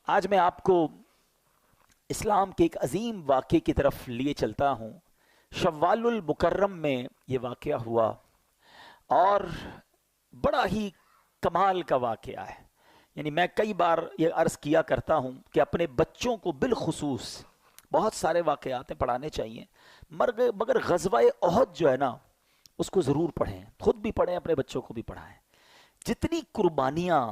آج میں آپ کو اسلام کے ایک عظیم واقعے کی طرف لیے چلتا ہوں۔ شوال المکرم میں یہ واقعہ ہوا اور بڑا ہی کمال کا واقعہ ہے۔ یعنی میں کئی بار یہ عرض کیا کرتا ہوں کہ اپنے بچوں کو بالخصوص بہت سارے واقعات پڑھانے چاہیے، مگر غزوہ احد جو ہے نا اس کو ضرور پڑھیں، خود بھی پڑھیں، اپنے بچوں کو بھی پڑھائیں۔ جتنی قربانیاں،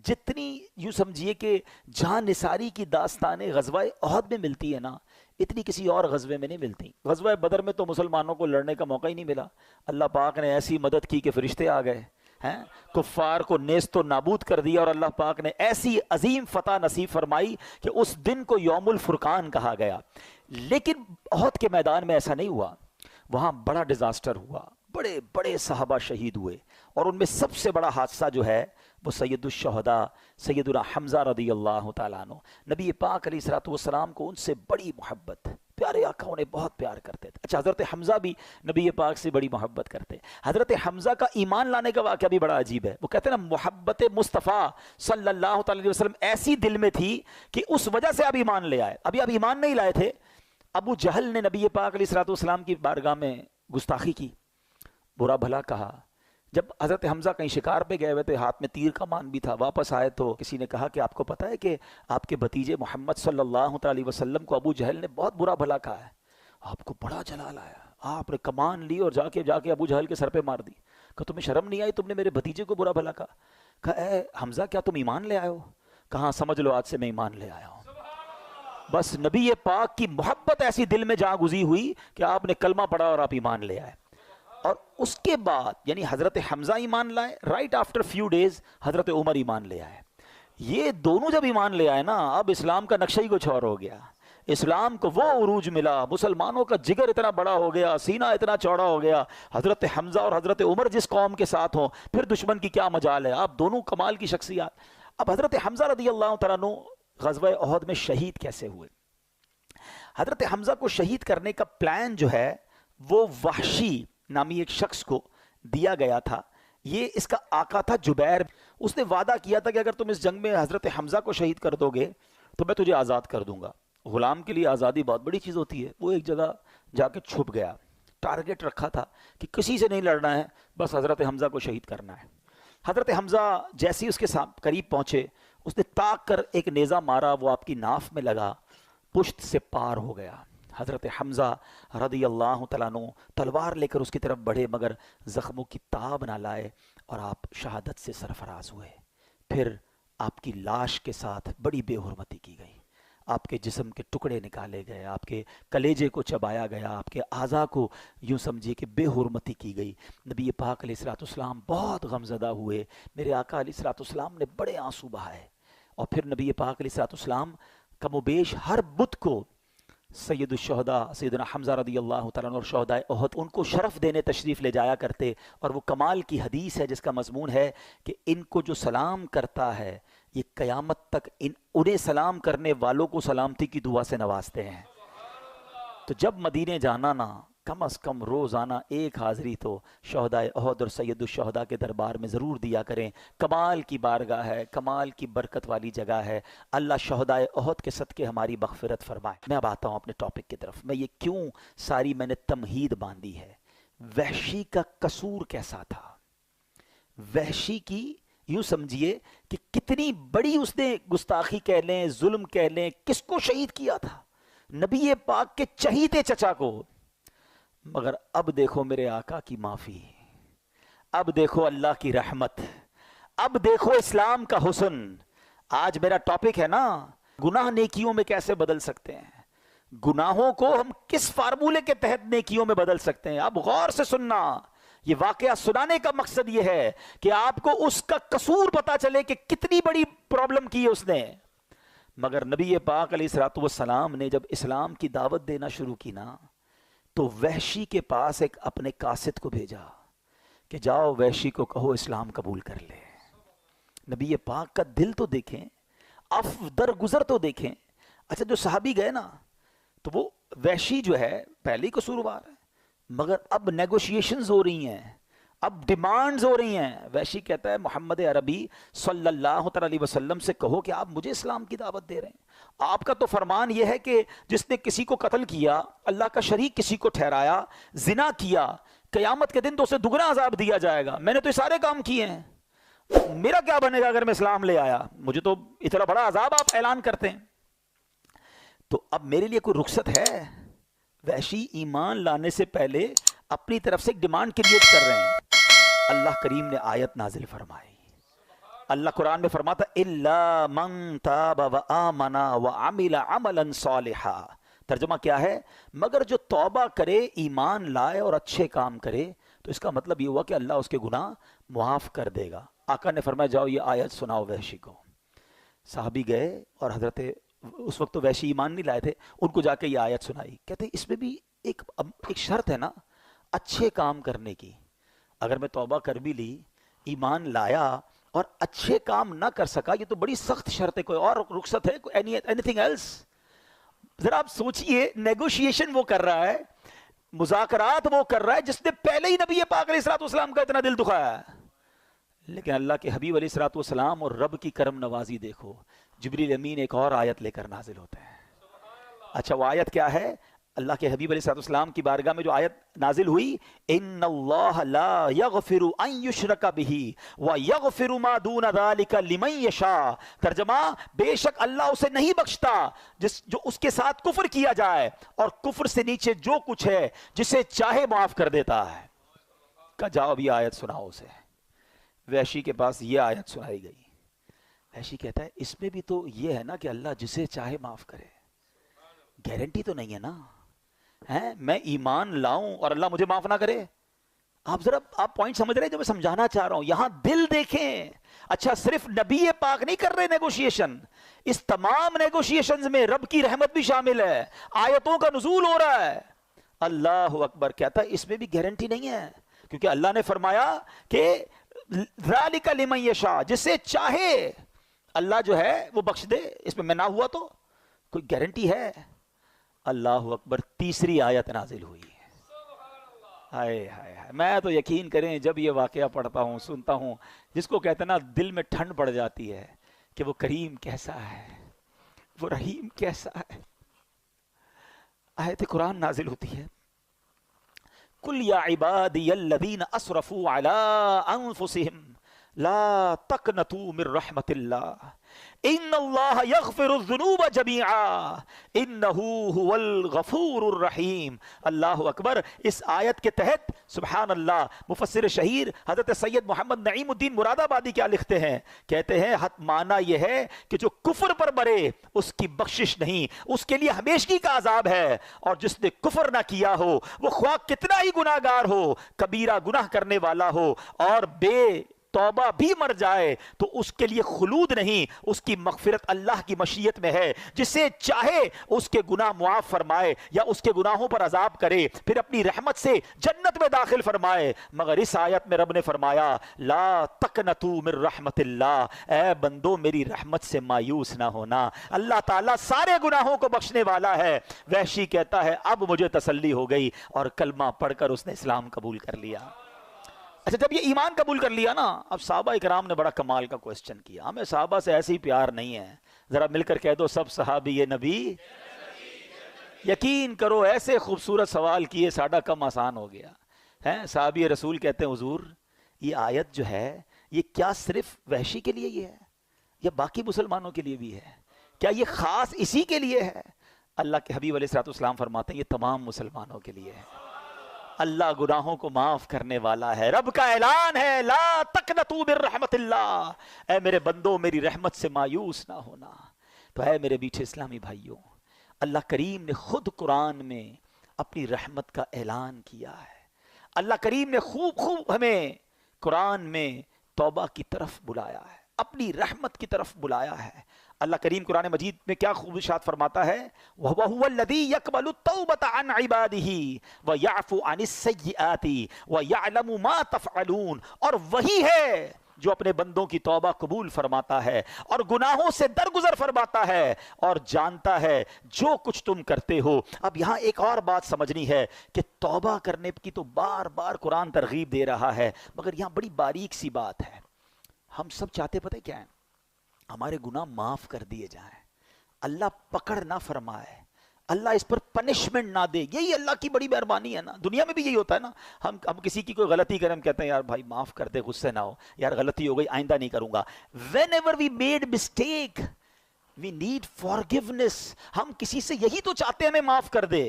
جتنی یوں سمجھیے کہ جہاں نثاری کی داستانیں غزوہ احد میں ملتی ہے نا، اتنی کسی اور غزوے میں نہیں ملتی۔ غزوہ بدر میں تو مسلمانوں کو لڑنے کا موقع ہی نہیں ملا، اللہ پاک نے ایسی مدد کی کہ فرشتے آ گئے ہیں، کفار کو نیست و نابود کر دیا، اور اللہ پاک نے ایسی عظیم فتح نصیب فرمائی کہ اس دن کو یوم الفرقان کہا گیا۔ لیکن احد کے میدان میں ایسا نہیں ہوا، وہاں بڑا ڈیزاسٹر ہوا، بڑے بڑے صحابہ شہید ہوئے، اور ان میں سب سے بڑا حادثہ جو ہے وہ سید الشہداء سیدنا حمزہ رضی اللہ تعالیٰ عنہ۔ نبی پاک علیہ الصلوۃ والسلام کو ان سے بڑی محبت، پیارے آقا انہیں بہت پیار کرتے تھے۔ اچھا، حضرت حمزہ بھی نبی پاک سے بڑی محبت کرتے۔ حضرت حمزہ کا ایمان لانے کا واقعہ بھی بڑا عجیب ہے۔ وہ کہتے ہیں نا، محبت مصطفیٰ صلی اللہ تعالی علیہ وسلم ایسی دل میں تھی کہ اس وجہ سے آپ ایمان لے آئے۔ ابھی آپ ایمان نہیں لائے تھے، ابو جہل نے نبی پاک علیہ الصلوۃ والسلام کی بارگاہ میں گستاخی کی، برا بھلا کہا۔ جب حضرت حمزہ کہیں شکار پہ گئے ہوئے تھے، ہاتھ میں تیر کا مان بھی تھا، واپس آئے تو کسی نے کہا کہ آپ کو پتہ ہے کہ آپ کے بھتیجے محمد صلی اللہ علیہ وسلم کو ابو جہل نے بہت برا بھلا کہا ہے۔ آپ کو بڑا جلال آیا، آپ نے کمان لی اور جا کے ابو جہل کے سر پہ مار دی۔ کہ تمہیں شرم نہیں آئی، تم نے میرے بھتیجے کو برا بھلا کہا؟ کہا اے حمزہ، کیا تم ایمان لے آئے ہو؟ کہاں، سمجھ لو آج سے میں ایمان لے آیا ہوں۔ بس نبی پاک کی محبت ایسی دل میں جا گزی ہوئی کہ آپ نے کلمہ پڑھا اور آپ ایمان لے آئے۔ اور اس کے بعد یعنی حضرت حمزہ ایمان لائے، رائٹ آفٹر فیو ڈیز حضرت عمر ایمان لے آئے۔ یہ دونوں جب ایمان لے آئے نا، اب اسلام کا نقشہ ہی کچھ اور ہو گیا۔ اسلام کو وہ عروج ملا، مسلمانوں کا جگر اتنا بڑا ہو گیا، سینہ اتنا چوڑا ہو گیا۔ حضرت حمزہ اور حضرت عمر جس قوم کے ساتھ ہوں، پھر دشمن کی کیا مجال ہے؟ آپ دونوں کمال کی شخصیات۔ اب حضرت حمزہ رضی اللہ تعالیٰ عنہ غزوہ احد میں شہید کیسے ہوئے؟ حضرت حمزہ کو شہید کرنے کا پلان جو ہے وہ وحشی نامی ایک شخص کو دیا گیا تھا۔ یہ اس کا آقا تھا جبیر۔ اس نے وعدہ کیا تھا کہ اگر تم اس جنگ میں حضرت حمزہ کو شہید کر دو گے تو میں تجھے آزاد کر دوں گا۔ غلام کے لیے آزادی بہت بڑی چیز ہوتی ہے۔ وہ ایک جگہ جا کے چھپ گیا، ٹارگٹ رکھا تھا کہ کسی سے نہیں لڑنا ہے، بس حضرت حمزہ کو شہید کرنا ہے۔ حضرت حمزہ جیسے ہی اس کے قریب پہنچے، اس نے تاک کر ایک نیزہ مارا، وہ آپ کی ناف میں لگا، پشت سے پار ہو گیا۔ حضرت حمزہ رضی اللہ تعالیٰ عنہ تلوار لے کر اس کی طرف بڑھے، مگر زخموں کی تاب نہ لائے، اور آپ شہادت سے سرفراز ہوئے۔ پھر آپ کی لاش کے ساتھ بڑی بے حرمتی کی گئی، آپ کے جسم کے ٹکڑے نکالے گئے، آپ کے کلیجے کو چبایا گیا، آپ کے اعضاء کو یوں سمجھیے کہ بے حرمتی کی گئی۔ نبی پاک علیہ الصلوۃ والسلام بہت غمزدہ ہوئے، میرے آقا علیہ الصلوۃ والسلام نے بڑے آنسو بہائے۔ اور پھر نبی پاک علیہ الصلوۃ والسلام کم و بیش ہر بدھ کو سید الشہداء سیدنا حمزہ رضی اللہ تعالیٰ عنہ اور شہداء احد ان کو شرف دینے تشریف لے جایا کرتے۔ اور وہ کمال کی حدیث ہے جس کا مضمون ہے کہ ان کو جو سلام کرتا ہے یہ قیامت تک انہیں سلام کرنے والوں کو سلامتی کی دعا سے نوازتے ہیں۔ تو جب مدینے جانا نا، کم از کم روزانہ ایک حاضری تو شہداء احد اور سید الشہداء کے دربار میں ضرور دیا کریں۔ کمال کی بارگاہ ہے، کمال کی برکت والی جگہ ہے۔ اللہ شہداء احد کے صدقے ہماری مغفرت فرمائے۔ میں اب آتا ہوں اپنے ٹاپک کی طرف۔ میں یہ کیوں ساری میں نے تمہید باندھی ہے، وحشی کا قصور کیسا تھا؟ وحشی کی یوں سمجھیے کہ کتنی بڑی اس نے گستاخی کہہ لیں، ظلم کہہ لیں، کس کو شہید کیا تھا؟ نبی پاک کے چہیتے چچا کو۔ مگر اب دیکھو میرے آقا کی معافی، اب دیکھو اللہ کی رحمت، اب دیکھو اسلام کا حسن۔ آج میرا ٹاپک ہے نا، گناہ نیکیوں میں کیسے بدل سکتے ہیں، گناہوں کو ہم کس فارمولے کے تحت نیکیوں میں بدل سکتے ہیں۔ اب غور سے سننا، یہ واقعہ سنانے کا مقصد یہ ہے کہ آپ کو اس کا قصور پتا چلے کہ کتنی بڑی پرابلم کی ہے اس نے۔ مگر نبی پاک علیہ الصلوۃ والسلام نے جب اسلام کی دعوت دینا شروع کی نا، تو وحشی کے پاس ایک اپنے قاصد کو بھیجا کہ جاؤ وحشی کو کہو اسلام قبول کر لے۔ نبی پاک کا دل تو دیکھیں، درگزر تو دیکھیں۔ اچھا، جو صحابی گئے نا، تو وہ وحشی جو ہے پہلے ہی قصوروار ہے، مگر اب نیگوشیشنز ہو رہی ہیں، اب ڈیمانڈز ہو رہی ہیں. وحشی کہتا ہے محمد عربی صلی اللہ علیہ وسلم سے کہو کہ آپ مجھے اسلام کی دعوت دے رہے ہیں. آپ کا تو فرمان یہ ہے کہ جس نے کسی کو قتل کیا, اللہ کا شریک کسی کو ٹھہرایا, زنا کیا, قیامت کے دن تو اسے دگنا عذاب دیا جائے گا. میں نے تو یہ سارے کام کیے ہیں, میرا کیا بنے گا اگر میں اسلام لے آیا؟ مجھے تو اتنا بڑا عذاب آپ اعلان کرتے ہیں. تو اب میرے لیے کوئی رخصت ہے؟ وحشی ایمان لانے سے پہلے اپنی طرف سے ایک ڈیمانڈ کریٹ کر رہے ہیں. اللہ کریم نے آیت نازل فرمائی. اللہ قرآن میں فرماتا الا من تاب وآمن وعمل عملا صالحا. ترجمہ کیا ہے؟ مگر جو توبہ کرے, ایمان لائے اور اچھے کام کرے, تو اس کا مطلب یہ ہوا کہ اللہ اس کے گناہ معاف کر دے گا. آقا نے فرمایا جاؤ یہ آیت سناؤ وحشی کو. صحابی گئے اور حضرت, اس وقت تو وحشی ایمان نہیں لائے تھے, ان کو جا کے یہ آیت سنائی. کہتے ہیں اس میں بھی ایک شرط ہے نا اچھے کام کرنے کی. اگر میں توبہ کر بھی لی, ایمان لایا اور اچھے کام نہ کر سکا, یہ تو بڑی سخت شرط ہے. کوئی اور رخصت ہے؟ کوئی اینی تھنگ ایلس؟ ذرا آپ سوچئے, نیگوشیشن وہ کر رہا ہے, مذاکرات وہ کر رہا ہے جس نے پہلے ہی نبی پاک علیہ الصلوۃ والسلام کا اتنا دل دکھایا ہے. لیکن اللہ کے حبیب علیہ الصلوۃ والسلام اور رب کی کرم نوازی دیکھو, جبریل امین ایک اور آیت لے کر نازل ہوتے ہیں. اچھا وہ آیت کیا ہے؟ اللہ کے حبیب علیہ الصلوۃ والسلام کی بارگاہ میں جو آیت نازل ہوئی, ان اللہ لا یغفر ان یشرک بہ ویغفر ما دون ذلک لمن یشاء. ترجمہ, بے شک اللہ اسے نہیں بخشتا جو اس کے ساتھ کفر کیا جائے, اور کفر سے نیچے جو کچھ ہے جسے چاہے معاف کر دیتا ہے. کہ جاؤ اب یہ آیت سناؤ اسے. وحشی کے پاس یہ آیت سنائی گئی. وحشی کہتا ہے اس میں بھی تو یہ ہے نا کہ اللہ جسے چاہے معاف کرے. گارنٹی تو نہیں ہے نا, میں ایمان لاؤں اور اللہ مجھے معاف نہ کرے. آپ ذرا آپ پوائنٹ سمجھ رہے ہیں جو میں سمجھانا چاہ رہا ہوں. یہاں دل دیکھیں. اچھا صرف نبی پاک نہیں کر رہے نیگوشیشن, اس تمام نیگوشیشنز میں رب کی رحمت بھی شامل ہے, آیتوں کا نزول ہو رہا ہے. اللہ اکبر. کہتا ہے اس میں بھی گارنٹی نہیں ہے, کیونکہ اللہ نے فرمایا کہ ذالک لمن یشاء, جسے چاہے اللہ جو ہے وہ بخش دے. اس میں نہ ہوا تو کوئی گارنٹی ہے؟ اللہ اکبر. تیسری آیت نازل ہوئی. ہائے ہائے ہائے, میں تو یقین کریں جب یہ واقعہ پڑھتا ہوں, سنتا ہوں, جس کو کہتے ہیں نا دل میں ٹھنڈ پڑ جاتی ہے کہ وہ کریم کیسا ہے, وہ رحیم کیسا ہے. آیت قرآن نازل ہوتی ہے, قل یا عبادی الذین اسرفوا علی انفسہم لا تقنطوا من رحمت اللہ ان اللہ یغفر الذنوب جمیعا انہ هو الغفور الرحیم. اللہ اکبر. اس آیت کے تحت سبحان اللہ مفسر شہیر حضرت سید محمد نعیم الدین مراد آبادی کیا لکھتے ہیں؟ کہتے ہیں معنی یہ ہے کہ جو کفر پر مرے اس کی بخشش نہیں, اس کے لیے ہمیشگی کا عذاب ہے. اور جس نے کفر نہ کیا ہو, وہ خواہ کتنا ہی گناہ گار ہو, کبیرہ گناہ کرنے والا ہو, اور بے توبہ بھی مر جائے, تو اس کے لیے خلود نہیں, اس کی مغفرت اللہ کی مشیت میں ہے. جسے چاہے اس کے گناہ معاف فرمائے یا اس کے گناہوں پر عذاب کرے, پھر اپنی رحمت سے جنت میں داخل فرمائے. مگر اس آیت میں رب نے فرمایا لا تقنطوا من رحمت اللہ, اے بندو میری رحمت سے مایوس نہ ہونا, اللہ تعالیٰ سارے گناہوں کو بخشنے والا ہے. وحشی کہتا ہے اب مجھے تسلی ہو گئی, اور کلمہ پڑھ کر اس نے اسلام قبول کر لیا. اچھا جب یہ ایمان قبول کر لیا نا, اب صحابہ اکرام نے بڑا کمال کا کوسچن کیا. ہمیں صحابہ سے ایسے ہی پیار نہیں ہے, ذرا مل کر کہہ دو سب صحابی یہ نبی. یقین کرو ایسے خوبصورت سوال کیے ساڈا کم آسان ہو گیا ہے. صحابی رسول کہتے ہیں حضور یہ آیت جو ہے یہ کیا صرف وحشی کے لیے یہ ہے یا باقی مسلمانوں کے لیے بھی ہے؟ کیا یہ خاص اسی کے لیے ہے؟ اللہ کے حبیب علیہ الصلوۃ والسلام فرماتے ہیں یہ تمام مسلمانوں کے لیے ہے. اللہ گناہوں کو معاف کرنے والا ہے. رب کا اعلان ہے لا تقنطوا من رحمت اللہ, اے میرے بندو میری رحمت سے مایوس نہ ہونا. تو اے میرے میٹھے اسلامی بھائیوں, اللہ کریم نے خود قرآن میں اپنی رحمت کا اعلان کیا ہے. اللہ کریم نے خوب ہمیں قرآن میں توبہ کی طرف بلایا ہے, اپنی رحمت کی طرف بلایا ہے. اللہ کریم قرآن مجید میں کیا خوب ارشاد فرماتا ہے, وَهُوَ الَّذِي يَقْبَلُ التَّوْبَةَ عَنْ عِبَادِهِ وَيَعْفُو عَنِ السَّيِّئَاتِ وَيَعْلَمُ مَا تَفْعَلُونَ. اور وہی ہے جو اپنے بندوں کی توبہ قبول فرماتا ہے اور گناہوں سے درگزر فرماتا ہے اور جانتا ہے جو کچھ تم کرتے ہو. اب یہاں ایک اور بات سمجھنی ہے کہ توبہ کرنے کی تو بار بار قرآن ترغیب دے رہا ہے، مگر یہاں بڑی باریک سی بات ہے. ہم سب چاہتے پتہ کیا ہے؟ ہمارے گناہ معاف کر دیے جائیں، اللہ پکڑ نہ فرمائے، اللہ اس پر پنشمنٹ نہ دے. یہی اللہ کی بڑی مہربانی ہے نا. دنیا میں بھی یہی ہوتا ہے نا. ہم کسی کی کوئی غلطی کریں، ہم کہتے ہیں یار بھائی معاف کر دے، غصے نہ ہو، یار غلطی ہو گئی آئندہ نہیں کروں گا. whenever we made mistake we need forgiveness. ہم کسی سے یہی تو چاہتے ہیں ہمیں معاف کر دے.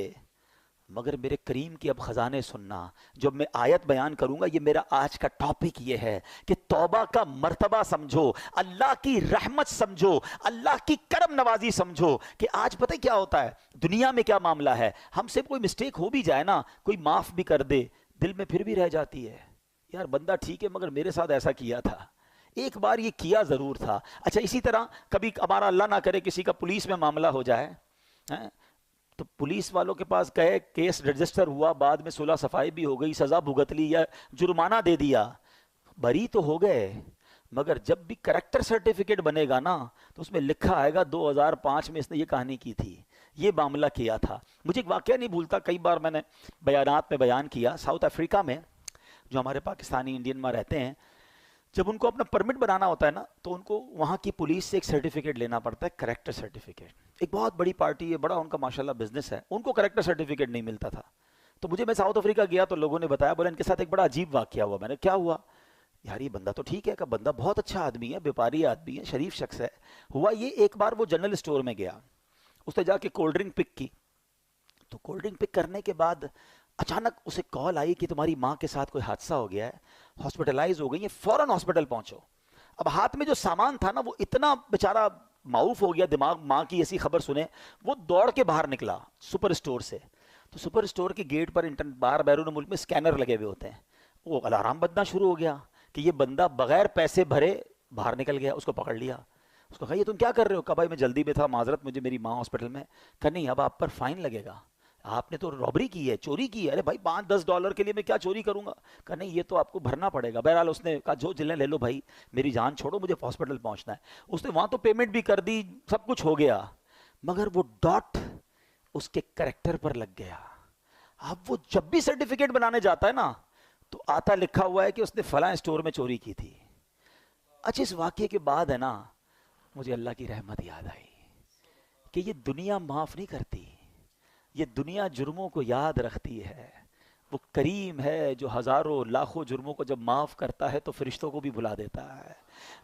مگر میرے کریم کی اب خزانے سننا. جب میں آیت بیان کروں گا، یہ میرا آج کا ٹاپک یہ ہے کہ توبہ کا مرتبہ سمجھو، اللہ کی رحمت سمجھو، اللہ کی کرم نوازی سمجھو. کہ آج پتہ کیا ہوتا ہے دنیا میں، کیا معاملہ ہے؟ ہم سے کوئی مسٹیک ہو بھی جائے نا، کوئی معاف بھی کر دے، دل میں پھر بھی رہ جاتی ہے یار بندہ ٹھیک ہے مگر میرے ساتھ ایسا کیا تھا، ایک بار یہ کیا ضرور تھا. اچھا اسی طرح کبھی ہمارا اللہ نہ کرے کسی کا پولیس میں معاملہ ہو جائے، تو پولیس والوں کے پاس گئے، کیس رجسٹر ہوا، بعد میں صلح صفائی بھی ہو گئی، سزا بھگت لی یا جرمانہ دے دیا، بری تو ہو گئے. مگر جب بھی کریکٹر سرٹیفکیٹ بنے گا نا تو اس میں لکھا آئے گا 2005 میں اس نے یہ کہانی کی تھی، یہ معاملہ کیا تھا. مجھے ایک واقعہ نہیں بھولتا، کئی بار میں نے بیانات میں بیان کیا. ساؤتھ افریقہ میں جو ہمارے پاکستانی انڈین میں رہتے ہیں، جب ان کو اپنا پرمٹ بنانا ہوتا ہے نا تو ان کو وہاں کی پولیس سے ایک سرٹیفکیٹ لینا پڑتا ہے، کریکٹر سرٹیفکیٹ. ایک بہت بڑی پارٹی ہے، بڑا ان کا ماشاءاللہ بزنس ہے، ان کو کریکٹر سرٹیفکیٹ نہیں ملتا تھا. تو میں ساؤتھ افریقہ گیا تو لوگوں نے بتایا، بولے ان کے ساتھ ایک بڑا عجیب واقعہ ہوا. میں نے کیا ہوا؟ یار یہ بندہ تو ٹھیک ہے، کہ بندہ بہت اچھا آدمی ہے، بیپاری آدمی ہے، شریف شخص ہے. ہوا یہ، ایک بار وہ جنرل اسٹور میں گیا، اس نے جا کے کولڈ ڈرنک پک کی. تو کولڈ ڈرنک پک کرنے کے بعد اچانک اسے کال آئی کہ تمہاری ماں کے ساتھ کوئی حادثہ ہو گیا ہے، ہاسپٹلائز ہو گئی ہے، فوراً ہاسپٹل پہنچو. اب ہاتھ میں جو سامان تھا نا وہ اتنا بیچارہ معروف ہو گیا دماغ، ماں کی ایسی خبر سنے وہ دوڑ کے باہر نکلا سپر اسٹور سے. تو سپر اسٹور کے گیٹ پر باہر بیرون ملک میں سکینر لگے ہوئے ہوتے ہیں. وہ الارم بجنا شروع ہو گیا کہ یہ بندہ بغیر پیسے بھرے باہر نکل گیا. اس کو پکڑ لیا، اس کو کہا یہ تم کیا کر رہے ہو؟ کہا بھائی میں جلدی میں تھا، معذرت، مجھے میری ماں ہاسپٹل میں. کہا نہیں اب آپ پر فائن لگے گا، آپ نے تو رابری کی ہے، چوری کی ہے. ارے بھائی $5-10 کے لیے میں کیا چوری کروں گا؟ کہا نہیں یہ تو آپ کو بھرنا پڑے گا. بہرحال اس نے کہا جو جلیں لے لو بھائی، میری جان چھوڑو، مجھے ہاسپٹل پہنچنا ہے. اس نے وہاں تو پیمنٹ بھی کر دی، سب کچھ ہو گیا، مگر وہ ڈاٹ اس کے کریکٹر پر لگ گیا. اب وہ جب بھی سرٹیفکیٹ بنانے جاتا ہے نا تو آتا لکھا ہوا ہے کہ اس نے فلاں اسٹور میں چوری کی تھی. اچھا اس واقعے کے بعد ہے نا مجھے اللہ کی رحمت یاد آئی کہ یہ دنیا معاف نہیں کرتی، یہ دنیا جرموں کو یاد رکھتی ہے. وہ کریم ہے جو ہزاروں لاکھوں جرموں کو جب معاف کرتا ہے تو فرشتوں کو بھی بلا دیتا ہے،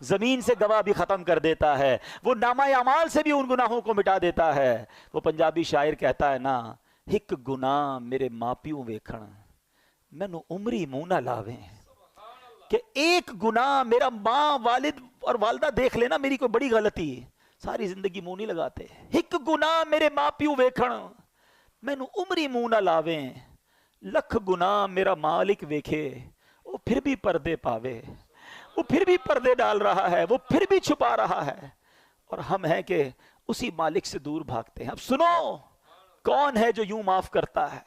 زمین سے گواہ بھی ختم کر دیتا ہے، وہ نامہ اعمال سے بھی ان گناہوں کو مٹا دیتا ہے. وہ پنجابی شاعر کہتا ہے نا، ایک گناہ میرے ماں پیوں ویکھن مینوں عمری منہ نہ لاویں. کہ ایک گناہ میرا ماں، والد اور والدہ دیکھ لینا میری کوئی بڑی غلطی، ساری زندگی منہ نہیں لگاتے. ایک گناہ میرے ماں پیوں ویکھن مینوں عمری منہ نہ لاویں، لکھ گناہ میرا مالک ویکھے وہ پھر بھی پردے پاوے. وہ پھر بھی پردے ڈال رہا ہے، وہ پھر بھی چھپا رہا ہے، اور ہم ہیں کہ اسی مالک سے دور بھاگتے ہیں. اب سنو، کون ہے جو یوں معاف کرتا ہے؟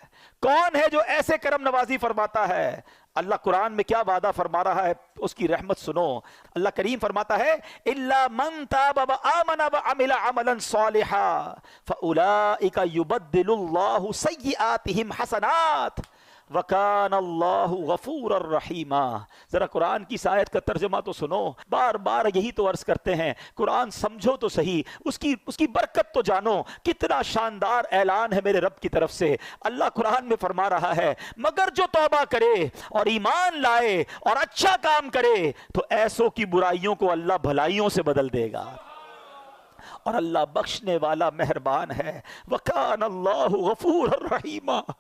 کون ہے جو ایسے کرم نوازی فرماتا ہے؟ اللہ قرآن میں کیا وعدہ فرما رہا ہے، اس کی رحمت سنو. اللہ کریم فرماتا ہے إِلَّا مَن تَابَ وَآمَنَ وَعَمِلَ عَمَلًا صَالِحًا فَأُولَئِكَ يُبَدِّلُ اللَّهُ سَيِّئَاتِهِمْ حَسَنَاتٍ وَكَانَ اللَّهُ غَفُورًا رَحِيمًا. ذرا قرآن کی اس آیت کا ترجمہ تو سنو. بار بار یہی تو عرض کرتے ہیں، قرآن سمجھو تو صحیح، اس کی برکت تو جانو. کتنا شاندار اعلان ہے میرے رب کی طرف سے. اللہ قرآن میں فرما رہا ہے مگر جو توبہ کرے اور ایمان لائے اور اچھا کام کرے تو ایسوں کی برائیوں کو اللہ بھلائیوں سے بدل دے گا، اور اللہ بخشنے والا مہربان ہے. وَكَانَ اللَّهُ غَفُورًا رَحِيمًا.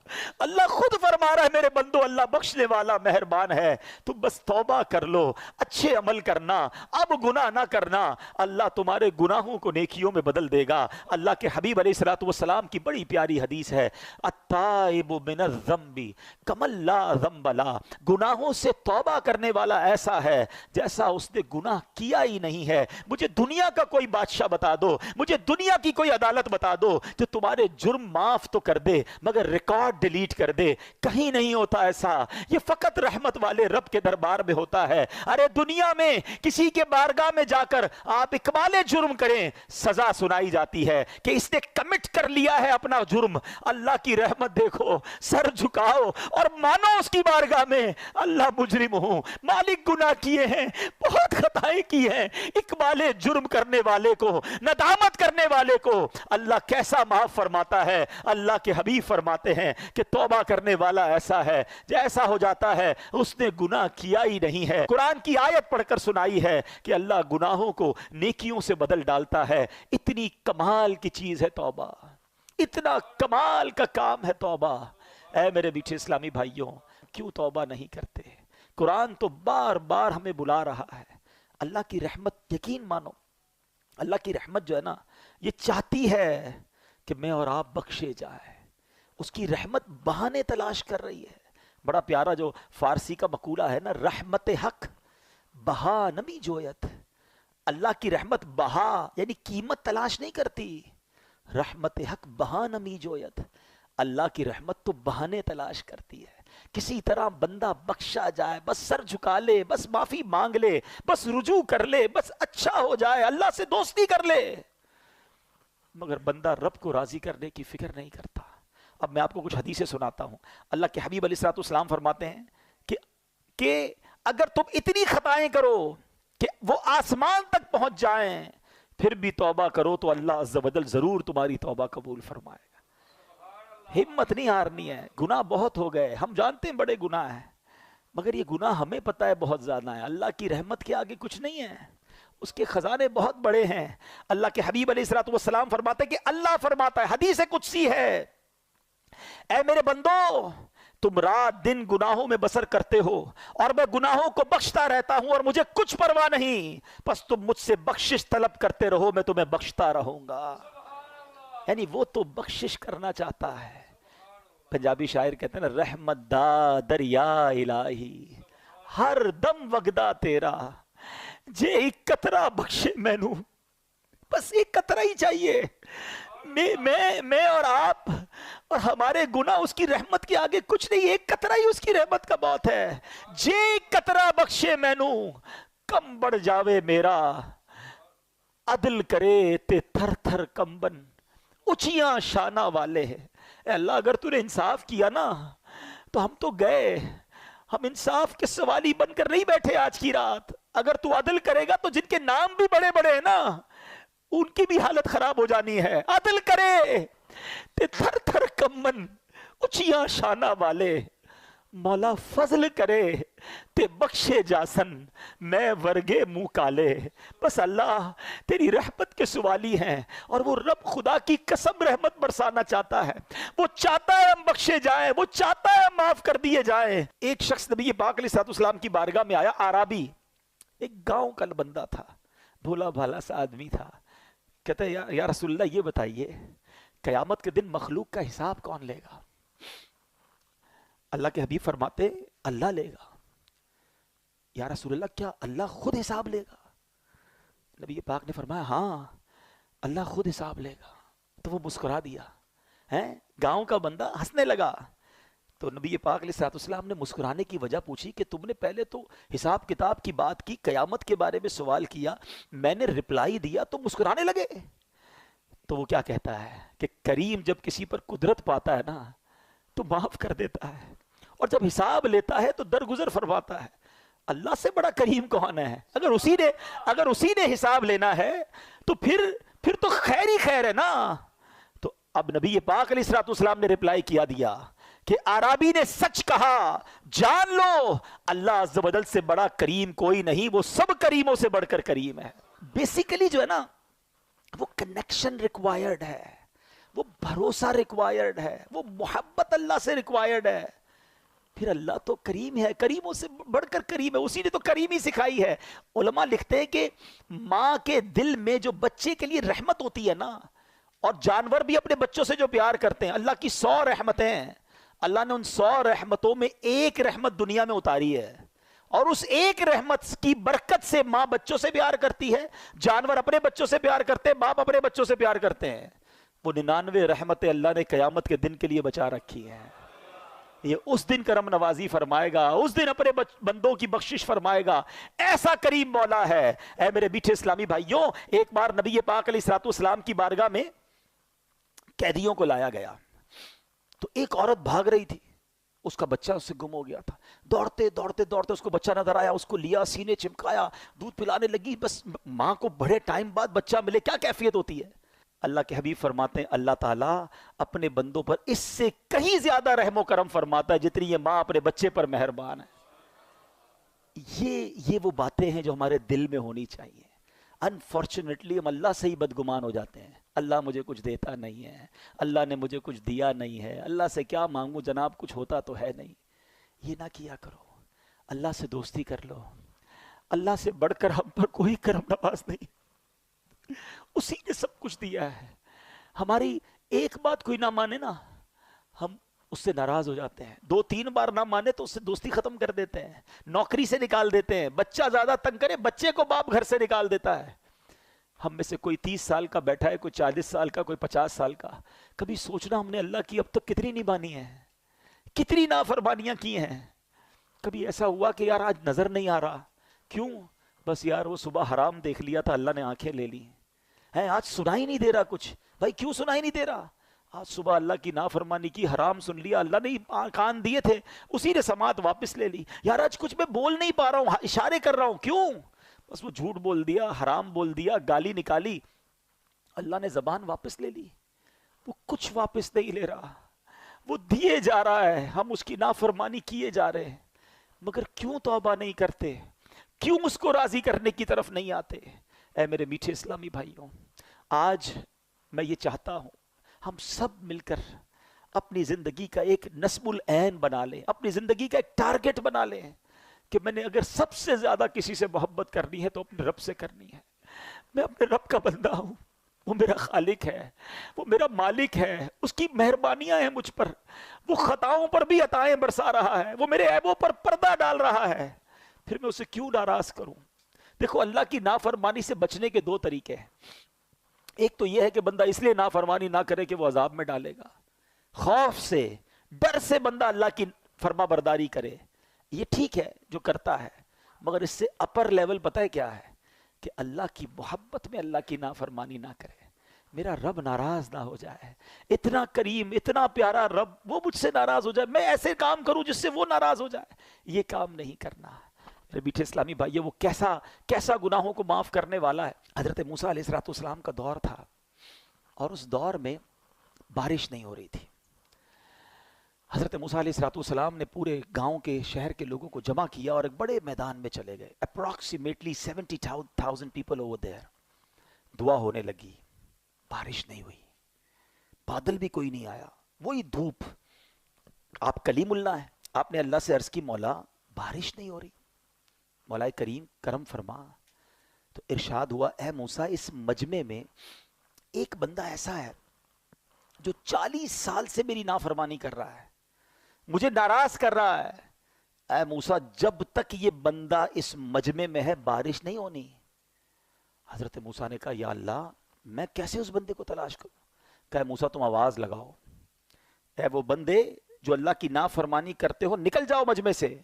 اللہ خود فرما رہا ہے میرے بندو اللہ بخشنے والا مہربان ہے. تم بس توبہ کر لو، اچھے عمل کرنا، اب گناہ نہ کرنا، اللہ تمہارے گناہوں کو نیکیوں میں بدل دے گا. اللہ کے حبیب علیہ الصلوۃ والسلام کی بڑی پیاری حدیث ہے، التائب من الذنب کمن لا ذنب له. گناہوں سے توبہ کرنے والا ایسا ہے جیسا اس نے گناہ کیا ہی نہیں ہے. مجھے دنیا کا کوئی بادشاہ بتا دو مجھے دنیا کی کوئی عدالت بتا دو جو تمہارے جرم معاف تو کر دے مگر ریکارڈ ڈیلیٹ کر دے. کہیں نہیں ہوتا ایسا, یہ فقط رحمت والے رب کے دربار میں ہوتا ہے. ارے دنیا میں کسی کے بارگاہ میں جا کر آپ اقبال جرم کریں, سزا سنائی جاتی ہے کہ اس نے کمٹ کر لیا ہے اپنا جرم. اللہ کی رحمت دیکھو, سر جھکاؤ اور مانو اس کی بارگاہ میں, اللہ مجرم ہوں, مالک گناہ کیے ہیں, بہت خطائیں کی ہیں. اقبال جرم کرنے والے کو, ندامت کرنے والے کو اللہ کیسا معاف فرماتا ہے. اللہ کے حبیب فرماتے ہیں کہ توبہ کرنے والا ایسا ہے جیسا ہو جاتا ہے اس نے گناہ کیا ہی نہیں ہے. قرآن کی آیت پڑھ کر سنائی ہے کہ اللہ گناہوں کو نیکیوں سے بدل ڈالتا ہے. اتنی کمال کی چیز ہے توبہ, اتنا کمال کا کام ہے توبہ. اے میرے میٹھے اسلامی بھائیوں, کیوں توبہ نہیں کرتے؟ قرآن تو بار بار ہمیں بلا رہا ہے. اللہ کی رحمت, یقین مانو, اللہ کی رحمت جو ہے نا یہ چاہتی ہے کہ میں اور آپ بخشے جائیں. اس کی رحمت بہانے تلاش کر رہی ہے. بڑا پیارا جو فارسی کا مقولہ ہے نا, رحمت حق بہا نمی جویت. اللہ کی رحمت بہا یعنی قیمت تلاش نہیں کرتی. رحمت حق بہا نمی جویت, اللہ کی رحمت تو بہانے تلاش کرتی ہے. کسی طرح بندہ بخشا جائے, بس سر جھکا لے, بس معافی مانگ لے, بس رجوع کر لے, بس اچھا ہو جائے, اللہ سے دوستی کر لے. مگر بندہ رب کو راضی کرنے کی فکر نہیں کرتا. اب میں آپ کو کچھ حدیثیں سناتا ہوں. اللہ کے حبیب علیہ السلام فرماتے ہیں کہ اگر تم اتنی خطائیں کرو کہ وہ آسمان تک پہنچ جائیں پھر بھی توبہ کرو تو اللہ عز و جل ضرور تمہاری توبہ قبول فرمائے گا. ہمت نہیں ہارنی ہے. گناہ بہت ہو گئے, ہم جانتے ہیں بڑے گناہ ہیں, مگر یہ گناہ ہمیں پتہ ہے بہت زیادہ ہے. اللہ کی رحمت کے آگے کچھ نہیں ہے, اس کے خزانے بہت بڑے ہیں. اللہ کے حبیب علیہ السلام فرماتے ہیں کہ اللہ فرماتا ہے, حدیث قدسی ہے, اے میرے بندو تم رات دن گناہوں میں بسر کرتے ہو اور میں گناہوں کو بخشتا رہتا ہوں اور مجھے کچھ پرواہ نہیں, بس تم مجھ سے بخشش طلب کرتے رہو, میں تمہیں بخشتا رہوں گا. یعنی وہ تو بخشش کرنا چاہتا ہے. پنجابی شاعر کہتے ہیں نا, رحمت دا دریا الہی ہر دم وگدا تیرا, جے ایک قطرہ بخشے مینوں, بس ایک قطرہ ہی چاہیے. میں اور آپ اور ہمارے گناہ اس کی رحمت کے آگے کچھ نہیں. ایک قطرہ ہی اس کی رحمت کا بہت ہے. جے ایک قطرہ بخشے مینوں کم بڑھ جاوے میرا, عدل کرے تے تھر تھر کمبن اچیاں شانہ والے. اے اللہ اگر تو نے انصاف کیا نا تو ہم تو گئے, ہم انصاف کے سوالی بن کر نہیں بیٹھے آج کی رات. اگر تو عدل کرے گا تو جن کے نام بھی بڑے بڑے ہیں نا ان کی بھی حالت خراب ہو جانی ہے. عدل کرے تے تھر تھر کمبن اچیاں شانہ والے, مولا فضل کرے تے بخشے جاسن میں ورگے منہ کالے. بس اللہ تیری رحمت کے سوالی ہیں اور وہ رب خدا کی قسم رحمت برسانا چاہتا ہے. وہ چاہتا ہے ہم بخشے جائیں, وہ چاہتا ہے ہم معاف کر دیے جائیں. ایک شخص نبی پاک علیہ السلام کی بارگاہ میں آیا, عربی, ایک گاؤں کا بندہ تھا, بھولا بھالا سا آدمی تھا. کہتا ہے یا رسول اللہ یہ بتائیے قیامت کے دن مخلوق کا حساب کون لے گا؟ اللہ کے حبیب فرماتے اللہ لے گا. یا رسول اللہ کیا اللہ خود حساب لے گا؟ نبی پاک نے فرمایا ہاں اللہ خود حساب لے گا. تو وہ مسکرا دیا, گاؤں کا بندہ ہنسنے لگا. تو نبی پاک علیہ السلام نے مسکرانے کی وجہ پوچھی کہ تم نے پہلے تو حساب کتاب کی بات کی, قیامت کے بارے میں سوال کیا, میں نے رپلائی دیا تو مسکرانے لگے. تو وہ کیا کہتا ہے کہ کریم جب کسی پر قدرت پاتا ہے نا تو معاف کر دیتا ہے, اور جب حساب لیتا ہے تو درگزر فرماتا ہے. اللہ سے بڑا کریم کون ہے؟ اگر اسی نے حساب لینا ہے تو پھر تو خیر ہی خیر ہے نا. تو اب نبی پاک علیہ السلام نے رپلائی کیا دیا کہ عربی نے سچ کہا, جان لو اللہ عز و جل سے بڑا کریم کوئی نہیں, وہ سب کریموں سے بڑھ کر کریم ہے. بیسیکلی جو ہے نا وہ کنیکشن ریکوائرڈ ہے, وہ بھروسہ ریکوائرڈ ہے, وہ محبت اللہ سے ریکوائرڈ ہے. پھر اللہ تو کریم ہے, کریموں سے بڑھ کر کریم ہے, اسی نے تو کریمی سکھائی ہے. علماء لکھتے ہیں کہ ماں کے دل میں جو بچے کے لیے رحمت ہوتی ہے نا, اور جانور بھی اپنے بچوں سے جو پیار کرتے ہیں, اللہ کی 100 رحمتیں ہیں, اللہ نے ان 100 رحمتوں میں ایک رحمت دنیا میں اتاری ہے, اور اس ایک رحمت کی برکت سے ماں بچوں سے پیار کرتی ہے، جانور اپنے بچوں سے پیار کرتے ہیں، باپ اپنے بچوں سے پیار کرتے ہیں. وہ 99 رحمتیں اللہ نے قیامت کے دن کے لیے بچا رکھی ہیں. یہ اس دن کرم نوازی فرمائے گا، اس دن اپنے بندوں کی بخشش فرمائے گا. ایسا کریم مولا ہے. اے میرے میٹھے اسلامی بھائیوں، ایک بار نبی پاک علیہ الصلوۃ والسلام کی بارگاہ میں قیدیوں کو لایا گیا تو ایک عورت بھاگ رہی تھی، اس کا بچہ اس سے گم ہو گیا تھا. دوڑتے دوڑتے دوڑتے اس کو بچہ نظر آیا، اس کو لیا، سینے چمکایا، دودھ پلانے لگی. بس ماں کو بڑے ٹائم بعد بچہ ملے، کیا کیفیت ہوتی ہے. اللہ کے حبیب فرماتے ہیں اللہ تعالیٰ اپنے بندوں پر اس سے کہیں زیادہ رحم و کرم فرماتا ہے جتنی یہ ماں اپنے بچے پر مہربان ہے. یہ وہ باتیں ہیں جو ہمارے دل میں ہونی چاہیے. انفارچونیٹلی ہم اللہ سے ہی بدگمان ہو جاتے ہیں. اللہ مجھے کچھ دیتا نہیں ہے، اللہ نے مجھے کچھ دیا نہیں ہے، اللہ سے کیا مانگوں جناب، کچھ ہوتا تو ہے نہیں. یہ نہ کیا کرو. اللہ سے دوستی کر لو. اللہ سے بڑھ کر ہم پر کوئی کرم نواز نہیں، اسی نے سب کچھ دیا ہے. ہماری ایک بات کوئی نہ مانے نا، ہم اس سے ناراض ہو جاتے ہیں. 2-3 بار نہ مانے تو اس سے دوستی ختم کر دیتے ہیں، نوکری سے نکال دیتے ہیں. بچہ زیادہ تنگ کرے، بچے کو باپ گھر سے نکال دیتا ہے. ہم میں سے کوئی 30 سال کا بیٹھا ہے، کوئی 40 سال کا، کوئی 50 سال کا. کبھی سوچنا ہم نے اللہ کی اب تک کتنی نبھانی ہے، کتنی نافرمانیاں کی ہیں. کبھی ایسا ہوا کہ یار آج نظر نہیں آ رہا، کیوں؟ بس یار وہ صبح حرام دیکھ لیا تھا، اللہ نے آنکھیں لے لی ہیں. آج سنائی نہیں دے رہا کچھ. بھائی کیوں سنائی نہیں دے رہا؟ آج صبح اللہ کی نافرمانی کی، حرام سن لیا، اللہ نے کان دیے تھے، اسی نے سماعت واپس لے لی. یار آج کچھ میں بول نہیں پا رہا ہوں، اشارے کر رہا ہوں، کیوں؟ بس وہ جھوٹ بول دیا، حرام بول دیا، گالی نکالی، اللہ نے زبان واپس لے لی. وہ کچھ واپس نہیں لے رہا، وہ دیے جا رہا ہے، ہم اس کی نافرمانی کیے جا رہے ہیں. مگر کیوں توبہ نہیں کرتے؟ کیوں اس کو راضی کرنے کی طرف نہیں آتے؟ اے میرے میٹھے اسلامی بھائیوں، آج میں یہ چاہتا ہوں ہم سب مل کر اپنی زندگی کا ایک نصب العین بنا لیں، اپنی زندگی کا ایک ٹارگٹ بنا لیں کہ میں نے اگر سب سے زیادہ کسی سے محبت کرنی ہے تو اپنے رب سے کرنی ہے. میں اپنے رب کا بندہ ہوں، وہ میرا خالق ہے، وہ میرا مالک ہے، اس کی مہربانیاں ہیں مجھ پر. وہ خطاؤں پر بھی عطائیں برسا رہا ہے، وہ میرے عیبوں پر پردہ ڈال رہا ہے، پھر میں اسے کیوں ناراض کروں؟ دیکھو اللہ کی نافرمانی سے بچنے کے 2 طریقے ہیں. ایک تو یہ ہے کہ بندہ اس لیے نافرمانی نہ کرے کہ وہ عذاب میں ڈالے گا، خوف سے، ڈر سے بندہ اللہ کی فرما برداری کرے. یہ ٹھیک ہے جو کرتا ہے، مگر اس سے اپر لیول پتہ ہے کیا ہے؟ کہ اللہ کی محبت میں اللہ کی نافرمانی نہ کرے، میرا رب ناراض نہ ہو جائے. اتنا کریم، اتنا پیارا رب، وہ مجھ سے ناراض ہو جائے، میں ایسے کام کروں جس سے وہ ناراض ہو جائے. یہ کام نہیں کرنا. میرے میٹھے اسلامی بھائی، وہ کیسا گناہوں کو معاف کرنے والا ہے. حضرت موسیٰ علیہ السلام کا دور تھا اور اس دور میں بارش نہیں ہو رہی تھی. حضرت موسیٰ علیہ السلام نے پورے گاؤں کے، شہر کے لوگوں کو جمع کیا اور ایک بڑے میدان میں چلے گئے. Approximately 70,000 people over there. دعا ہونے لگی، بارش نہیں ہوئی، بادل بھی کوئی نہیں آیا، وہی دھوپ. آپ کلیم اللہ ہیں، آپ نے اللہ سے عرض کی مولا بارش نہیں ہو رہی، مولا کریم کرم فرما. تو ارشاد ہوا اے موسیٰ اس مجمع میں ایک بندہ ایسا ہے جو 40 سال سے میری نافرمانی کر رہا ہے، مجھے ناراض کر رہا ہے. اے موسیٰ جب تک یہ بندہ اس مجمع میں ہے بارش نہیں ہونی. حضرت موسیٰ نے کہا یا اللہ میں کیسے اس بندے کو تلاش کروں؟ کہا موسیٰ تم آواز لگاؤ، اے وہ بندے جو اللہ کی نافرمانی کرتے ہو نکل جاؤ مجمع سے.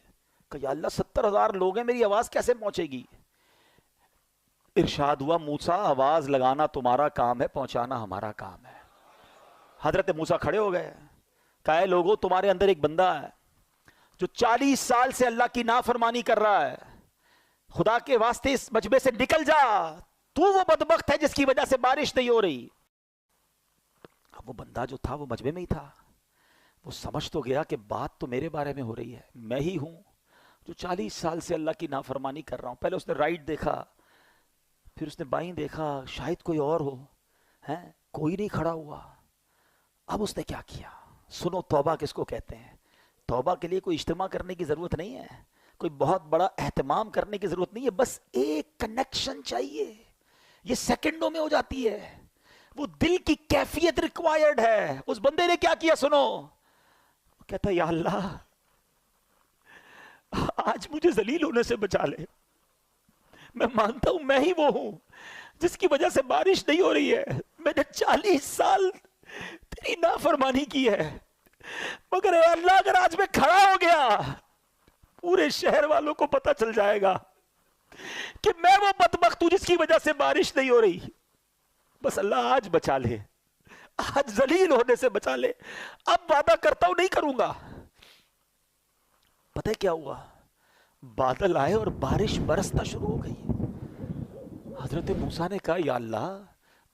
کہا یا اللہ 70,000 لوگ ہیں، میری آواز کیسے پہنچے گی؟ ارشاد ہوا موسیٰ آواز لگانا تمہارا کام ہے، پہنچانا ہمارا کام ہے. حضرت موسیٰ کھڑے ہو گئے، کہا اے لوگو تمہارے اندر ایک بندہ ہے جو 40 سال سے اللہ کی نافرمانی کر رہا ہے، خدا کے واسطے اس مجمع سے نکل جا، تو وہ بدبخت ہے جس کی وجہ سے بارش نہیں ہو رہی. اب وہ بندہ جو تھا وہ مجمع میں ہی تھا، وہ سمجھ تو گیا کہ بات تو میرے بارے میں ہو رہی ہے، میں ہی ہوں جو 40 سال سے اللہ کی نافرمانی کر رہا ہوں. پہلے اس نے رائٹ دیکھا، پھر اس نے بائیں دیکھا، شاید کوئی اور ہو، کوئی نہیں کھڑا ہوا. اب اس نے کیا کیا؟ سنو توبہ کس کو کہتے ہیں. توبہ کے لیے کوئی اجتماع کرنے کی ضرورت نہیں ہے، کوئی بہت بڑا اہتمام کرنے کی ضرورت نہیں ہے، بس ایک کنیکشن چاہیے. یہ سیکنڈوں میں ہو جاتی ہے. وہ دل کی کیفیت ریکوائرڈ ہے. اس بندے نے کیا کیا سنو، کہتا یا اللہ آج مجھے ذلیل ہونے سے بچا لے. میں مانتا ہوں میں ہی وہ ہوں جس کی وجہ سے بارش نہیں ہو رہی ہے. میں نے 40 سال تیری نافرمانی کی ہے، مگر اے اللہ اگر آج میں کھڑا ہو گیا پورے شہر والوں کو پتہ چل جائے گا کہ میں وہ بدبخت ہوں جس کی وجہ سے بارش نہیں ہو رہی. بس اللہ آج بچا لے، آج ذلیل ہونے سے بچا لے. اب وعدہ کرتا ہوں نہیں کروں گا. پتہ ہے کیا ہوا؟ بادل آئے اور بارش برسنا شروع ہو گئی. حضرت موسیٰ نے کہا یا اللہ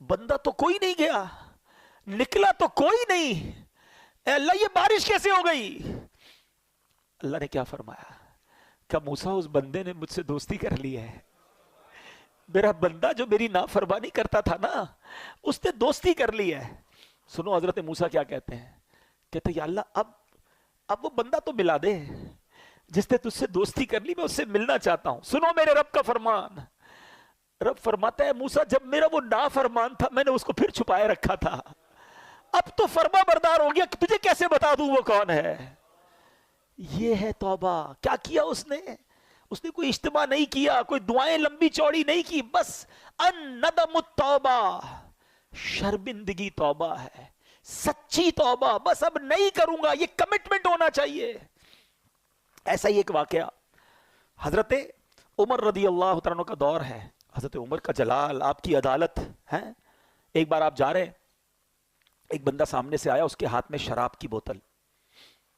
بندہ تو کوئی نہیں گیا، نکلا تو کوئی نہیں، اے اللہ یہ بارش کیسے ہو گئی؟ اللہ نے کیا فرمایا کہ موسیٰ اس بندے نے مجھ سے دوستی کر لی ہے. میرا بندہ جو میری نافرمانی کرتا تھا نا اس نے دوستی کر لی ہے. سنو حضرت موسیٰ کیا کہتے ہیں، کہتے ہیں یا اللہ اب وہ بندہ تو ملا دے جس نے تجھ سے دوستی کر لی، میں اس سے ملنا چاہتا ہوں. سنو میرے رب کا فرمان. رب فرماتا ہے موسیٰ جب میرا وہ نافرمان تھا میں نے اس کو پھر چھپائے رکھا تھا، اب تو فرما بردار ہو گیا کہ تجھے کیسے بتا دوں وہ کون ہے. یہ ہے توبہ. کیا کیا اس نے کوئی اجتماع نہیں کیا، کوئی دعائیں لمبی چوڑی نہیں کی، بس الندم التوبہ، شرمندگی توبہ ہے، سچی توبہ. بس اب نہیں کروں گا، یہ کمٹمنٹ ہونا چاہیے. ایسا ہی ایک واقعہ حضرت عمر رضی اللہ عنہ کا دور ہے. حضرت عمر کا جلال، آپ کی عدالت ہے. ایک بار آپ جا رہے، ایک بندہ سامنے سے آیا، اس کے ہاتھ میں شراب کی بوتل.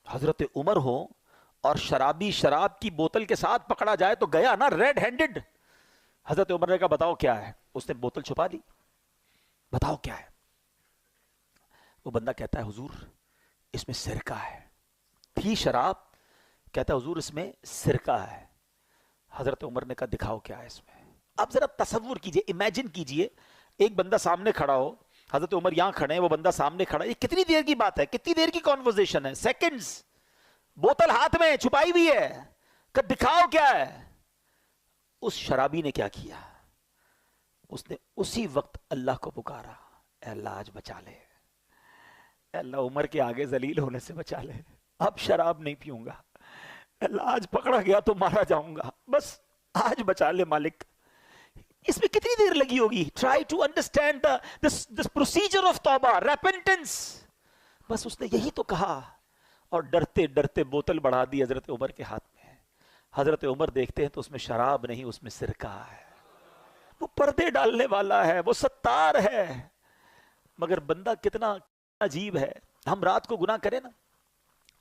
حضرت عمر ہو اور شرابی شراب کی بوتل کے ساتھ پکڑا جائے تو گیا نا ریڈ ہینڈڈ. حضرت عمر نے کہا بتاؤ کیا ہے. اس نے بوتل چھپا لی. بتاؤ کیا ہے. وہ بندہ کہتا ہے حضور اس میں سرکہ ہے. تھی شراب، کہتا ہے حضور اس میں سرکہ ہے. حضرت عمر نے کہا دکھاؤ کیا ہے اس میں. اب ذرا تصور کیجئے، امیجن کیجئے ایک بندہ سامنے کھڑا ہو، حضرت عمر یہاں کھڑے ہیں، وہ بندہ سامنے کھڑا ہے. یہ کتنی دیر کی بات ہے، کتنی دیر کی کانورزیشن ہے، سیکنڈز. بوتل ہاتھ میں چھپائی ہوئی ہے کہ دکھاؤ کیا ہے. اس شرابی نے کیا کیا، اس نے اسی وقت اللہ کو پکارا، اے اللہ آج بچا لے، اے اللہ عمر کے آگے ذلیل ہونے سے بچا لے، اب شراب نہیں پیوں گا، اللہ آج پکڑا گیا تو مارا جاؤں گا، بس آج بچا لے مالک. اس میں کتنی دیر لگی ہوگی. Try to understand this procedure of توبہ، ریپنٹنس. بس اس نے یہی تو کہا اور ڈرتے ڈرتے بوتل بڑھا دی حضرت عمر کے ہاتھ میں. حضرت عمر دیکھتے ہیں تو اس میں شراب نہیں، اس میں سرکہ ہے. وہ پردے ڈالنے والا ہے، وہ ستار ہے. مگر بندہ کتنا عجیب ہے. ہم رات کو گناہ کریں نا،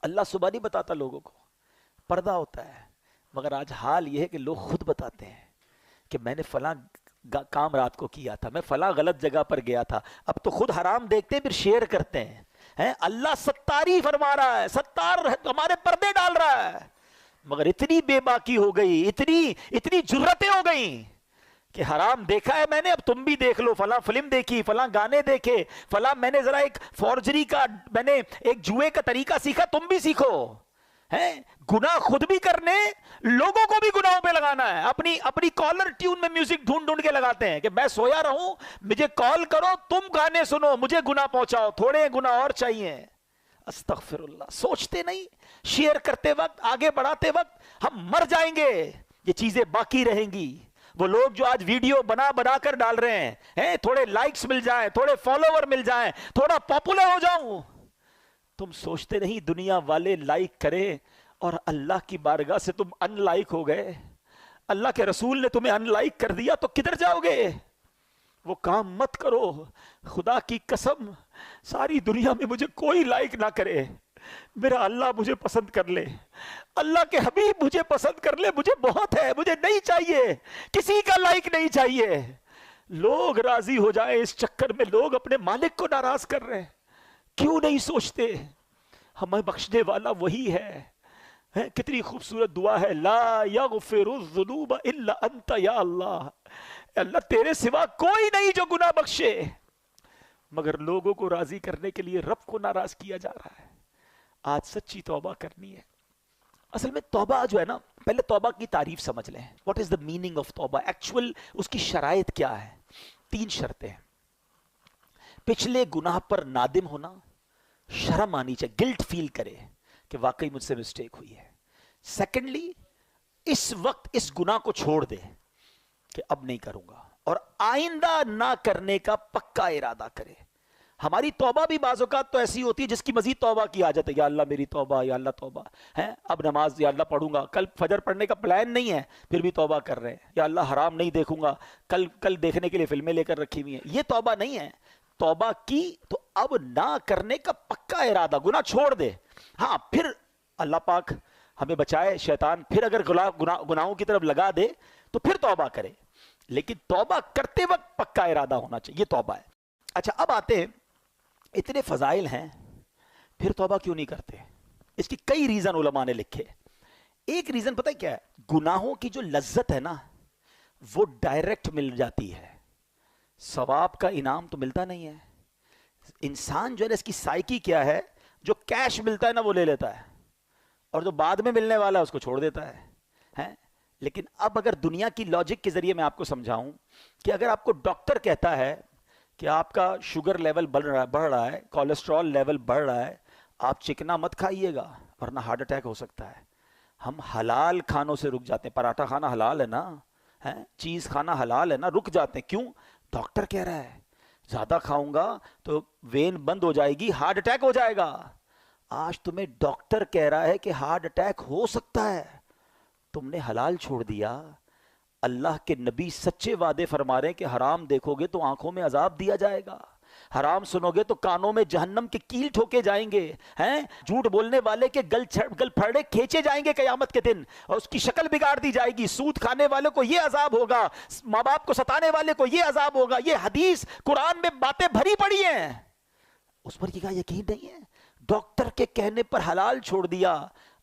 اللہ صبح نہیں بتاتا لوگوں کو، پردہ ہوتا ہے. مگر آج حال یہ ہے کہ لوگ خود بتاتے ہیں کہ میں نے فلاں کام رات کو کیا تھا، میں فلاں غلط جگہ پر گیا تھا. اب تو خود حرام دیکھتے ہیں پھر شیئر کرتے ہیں. اللہ ستاری فرما رہا ہے، ستار ہمارے پردے ڈال رہا ہے. مگر اتنی بے باکی ہو گئی، اتنی جرتیں ہو گئیں کہ حرام دیکھا ہے میں نے، اب تم بھی دیکھ لو. فلاں فلم دیکھی، فلاں گانے دیکھے، فلاں میں نے ذرا ایک فورجری کا، میں نے ایک جوئے کا طریقہ سیکھا، تم بھی سیکھو. گناہ خود بھی کرنے، لوگوں کو بھی گناہوں پہ لگانا ہے. اپنی کالر ٹیون میں میوزک ڈھونڈ کے لگاتے ہیں کہ میں سویا رہوں، مجھے کال کرو، تم گانے سنو، مجھے گناہ پہنچاؤ، تھوڑے گناہ اور چاہیے. استغفر اللہ. سوچتے نہیں شیئر کرتے وقت، آگے بڑھاتے وقت ہم مر جائیں گے، یہ چیزیں باقی رہیں گی. وہ لوگ جو آج ویڈیو بنا کر ڈال رہے ہیں، تھوڑے لائکس مل جائیں، تھوڑے فالوور مل جائیں، تھوڑا پاپولر ہو جاؤں. تم سوچتے نہیں دنیا والے لائک کرے اور اللہ کی بارگاہ سے تم ان لائک ہو گئے. اللہ کے رسول نے تمہیں ان لائک کر دیا تو کدھر جاؤ گے. وہ کام مت کرو. خدا کی قسم ساری دنیا میں مجھے کوئی لائک نہ کرے، میرا اللہ مجھے پسند کر لے، اللہ کے حبیب مجھے پسند کر لے، مجھے بہت ہے. مجھے نہیں چاہیے کسی کا لائک، نہیں چاہیے. لوگ راضی ہو جائیں اس چکر میں لوگ اپنے مالک کو ناراض کر رہے ہیں. کیوں نہیں سوچتے ہمیں بخشنے والا وہی ہے. کتنی خوبصورت دعا ہے، لا یغفر الذنوب الا انت یا اللہ. اللہ تیرے سوا کوئی نہیں جو گناہ بخشے. مگر لوگوں کو راضی کرنے کے لیے رب کو ناراض کیا جا رہا ہے. آج سچی توبہ کرنی ہے. اصل میں توبہ جو ہے نا، پہلے توبہ کی تعریف سمجھ لیں. What is the meaning of توبہ؟ ایکچوئل اس کی شرائط کیا ہے؟ 3 شرطیں. پچھلے گناہ پر نادم ہونا، شرم آنی چاہیے، گلٹ فیل کرے کہ واقعی مجھ سے مسٹیک ہوئی ہے. سیکنڈلی اس وقت اس گناہ کو چھوڑ دے کہ اب نہیں کروں گا، اور آئندہ نہ کرنے کا پکا ارادہ کرے. ہماری توبہ بھی بعض اوقات تو ایسی ہوتی ہے جس کی مزید توبہ کی عادت ہے. یا اللہ میری توبہ، یا اللہ توبہ ہے، اب نماز یا اللہ پڑھوں گا، کل فجر پڑھنے کا پلان نہیں ہے پھر بھی توبہ کر رہے ہیں. یا اللہ حرام نہیں دیکھوں گا، کل دیکھنے کے لیے فلمیں لے کر رکھی ہوئی ہیں. یہ توبہ نہیں ہے. توبہ کی تو اب نہ کرنے کا پکا ارادہ، گناہ چھوڑ دے. ہاں پھر اللہ پاک ہمیں بچائے شیطان پھر اگر گناہوں کی طرف لگا دے تو پھر توبہ کرے، لیکن توبہ کرتے وقت پکا ارادہ ہونا چاہیے. یہ توبہ ہے. اچھا اب آتے ہیں، اتنے فضائل ہیں پھر توبہ کیوں نہیں کرتے؟ اس کی کئی ریزن علماء نے لکھے. ایک ریزن پتہ کیا ہے؟ گناہوں کی جو لذت ہے نا وہ ڈائریکٹ مل جاتی ہے، ثواب کا انعام تو ملتا نہیں ہے. انسان جو ہے اس کی سائیکی کیا ہے، جو کیش ملتا ہے نا وہ لے لیتا ہے، اور جو بعد میں ملنے والا ہے اس کو چھوڑ دیتا ہے. لیکن اب اگر دنیا کی لاجک کے ذریعے میں آپ کو سمجھاؤں کہ اگر آپ کو ڈاکٹر کہتا ہے کہ آپ کا شوگر لیول بڑھ رہا ہے، کولیسٹرول لیول بڑھ رہا ہے، آپ چکنا مت کھائیے گا ورنہ ہارٹ اٹیک ہو سکتا ہے. ہم حلال کھانوں سے رک جاتے ہیں. پراٹھا کھانا حلال ہے نا، چیز کھانا حلال ہے نا، رک جاتے ہیں. کیوں؟ ڈاکٹر کہہ رہا ہے زیادہ کھاؤں گا تو وین بند ہو جائے گی، ہارٹ اٹیک ہو جائے گا. آج تمہیں ڈاکٹر کہہ رہا ہے کہ ہارٹ اٹیک ہو سکتا ہے، تم نے حلال چھوڑ دیا. اللہ کے نبی سچے وعدے فرما رہے ہیں کہ حرام دیکھو گے تو آنکھوں میں عذاب دیا جائے گا، حرام سنو گے تو کانوں میں جہنم کے کیل ٹھوکے جائیں گے، جھوٹ بولنے والے کے گل پھڑے کھینچے جائیں گے قیامت کے دن، اور اس کی شکل بگاڑ دی جائے گی. سود کھانے والے کو یہ عذاب ہوگا، ماں باپ کو ستانے والے کو یہ عذاب ہوگا. یہ حدیث قرآن میں باتیں بھری پڑی ہیں، اس پر کیا یقین نہیں ہے؟ ڈاکٹر کے کہنے پر حلال چھوڑ دیا،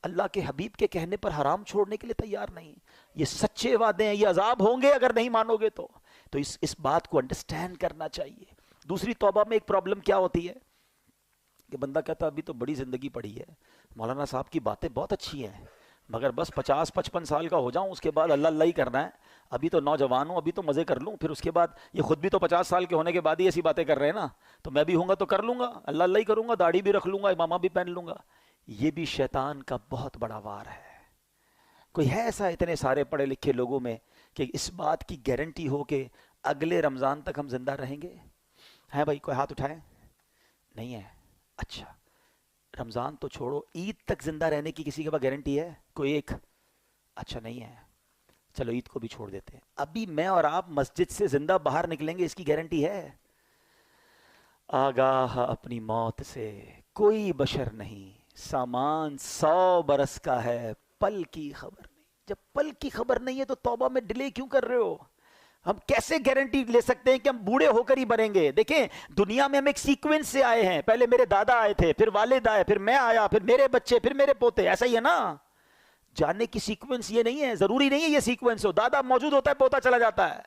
اللہ کے حبیب کے کہنے پر حرام چھوڑنے کے لیے تیار نہیں. یہ سچے وعدے ہیں، یہ عذاب ہوں گے اگر نہیں مانو گے تو اس بات کو انڈرسٹینڈ کرنا چاہیے. دوسری توبہ میں ایک پرابلم کیا ہوتی ہے کہ بندہ کہتا ابھی تو بڑی زندگی پڑی ہے، مولانا صاحب کی باتیں بہت اچھی ہیں مگر بس 50-55 سال کا ہو جاؤں اس کے بعد اللہ اللہ ہی کرنا ہے، ابھی تو نوجوان ہوں، ابھی تو مزے کر لوں، پھر اس کے بعد یہ خود بھی تو 50 سال کے ہونے کے بعد ہی ایسی باتیں کر رہے ہیں نا، تو میں بھی ہوں گا تو کر لوں گا، اللہ اللہ ہی کروں گا، داڑھی بھی رکھ لوں گا، امامہ بھی پہن لوں گا. یہ بھی شیطان کا بہت بڑا وار ہے. کوئی ہے ایسا اتنے سارے پڑھے لکھے لوگوں میں کہ اس بات کی گارنٹی ہو کہ اگلے رمضان تک ہم زندہ رہیں گے؟ ہیں بھائی؟ کوئی ہاتھ اٹھائے؟ نہیں ہے. اچھا رمضان تو چھوڑو، عید تک زندہ رہنے کی کسی کے پاس گارنٹی ہے؟ کوئی ایک؟ اچھا نہیں ہے. چلو عید کو بھی چھوڑ دیتے ہیں. ابھی میں اور آپ مسجد سے زندہ باہر نکلیں گے اس کی گارنٹی ہے؟ آگاہ اپنی موت سے کوئی بشر نہیں، سامان 100 برس کا ہے، پل کی خبر نہیں. جب پل کی خبر نہیں ہے تو توبہ میں ڈیلے کیوں کر رہے ہو؟ ہم کیسے گارنٹی لے سکتے ہیں کہ ہم بوڑھے ہو کر ہی مریں گے؟ دیکھیں دنیا میں ہم ایک سیکوینس سے آئے ہیں، پہلے میرے دادا آئے تھے، پھر والد آئے، پھر میں آیا، پھر میرے بچے، پھر میرے پوتے. ایسا ہی ہے نا؟ جاننے کی سیکوینس یہ نہیں ہے، ضروری نہیں ہے یہ سیکوینس ہو. دادا موجود ہوتا ہے، پوتا چلا جاتا ہے.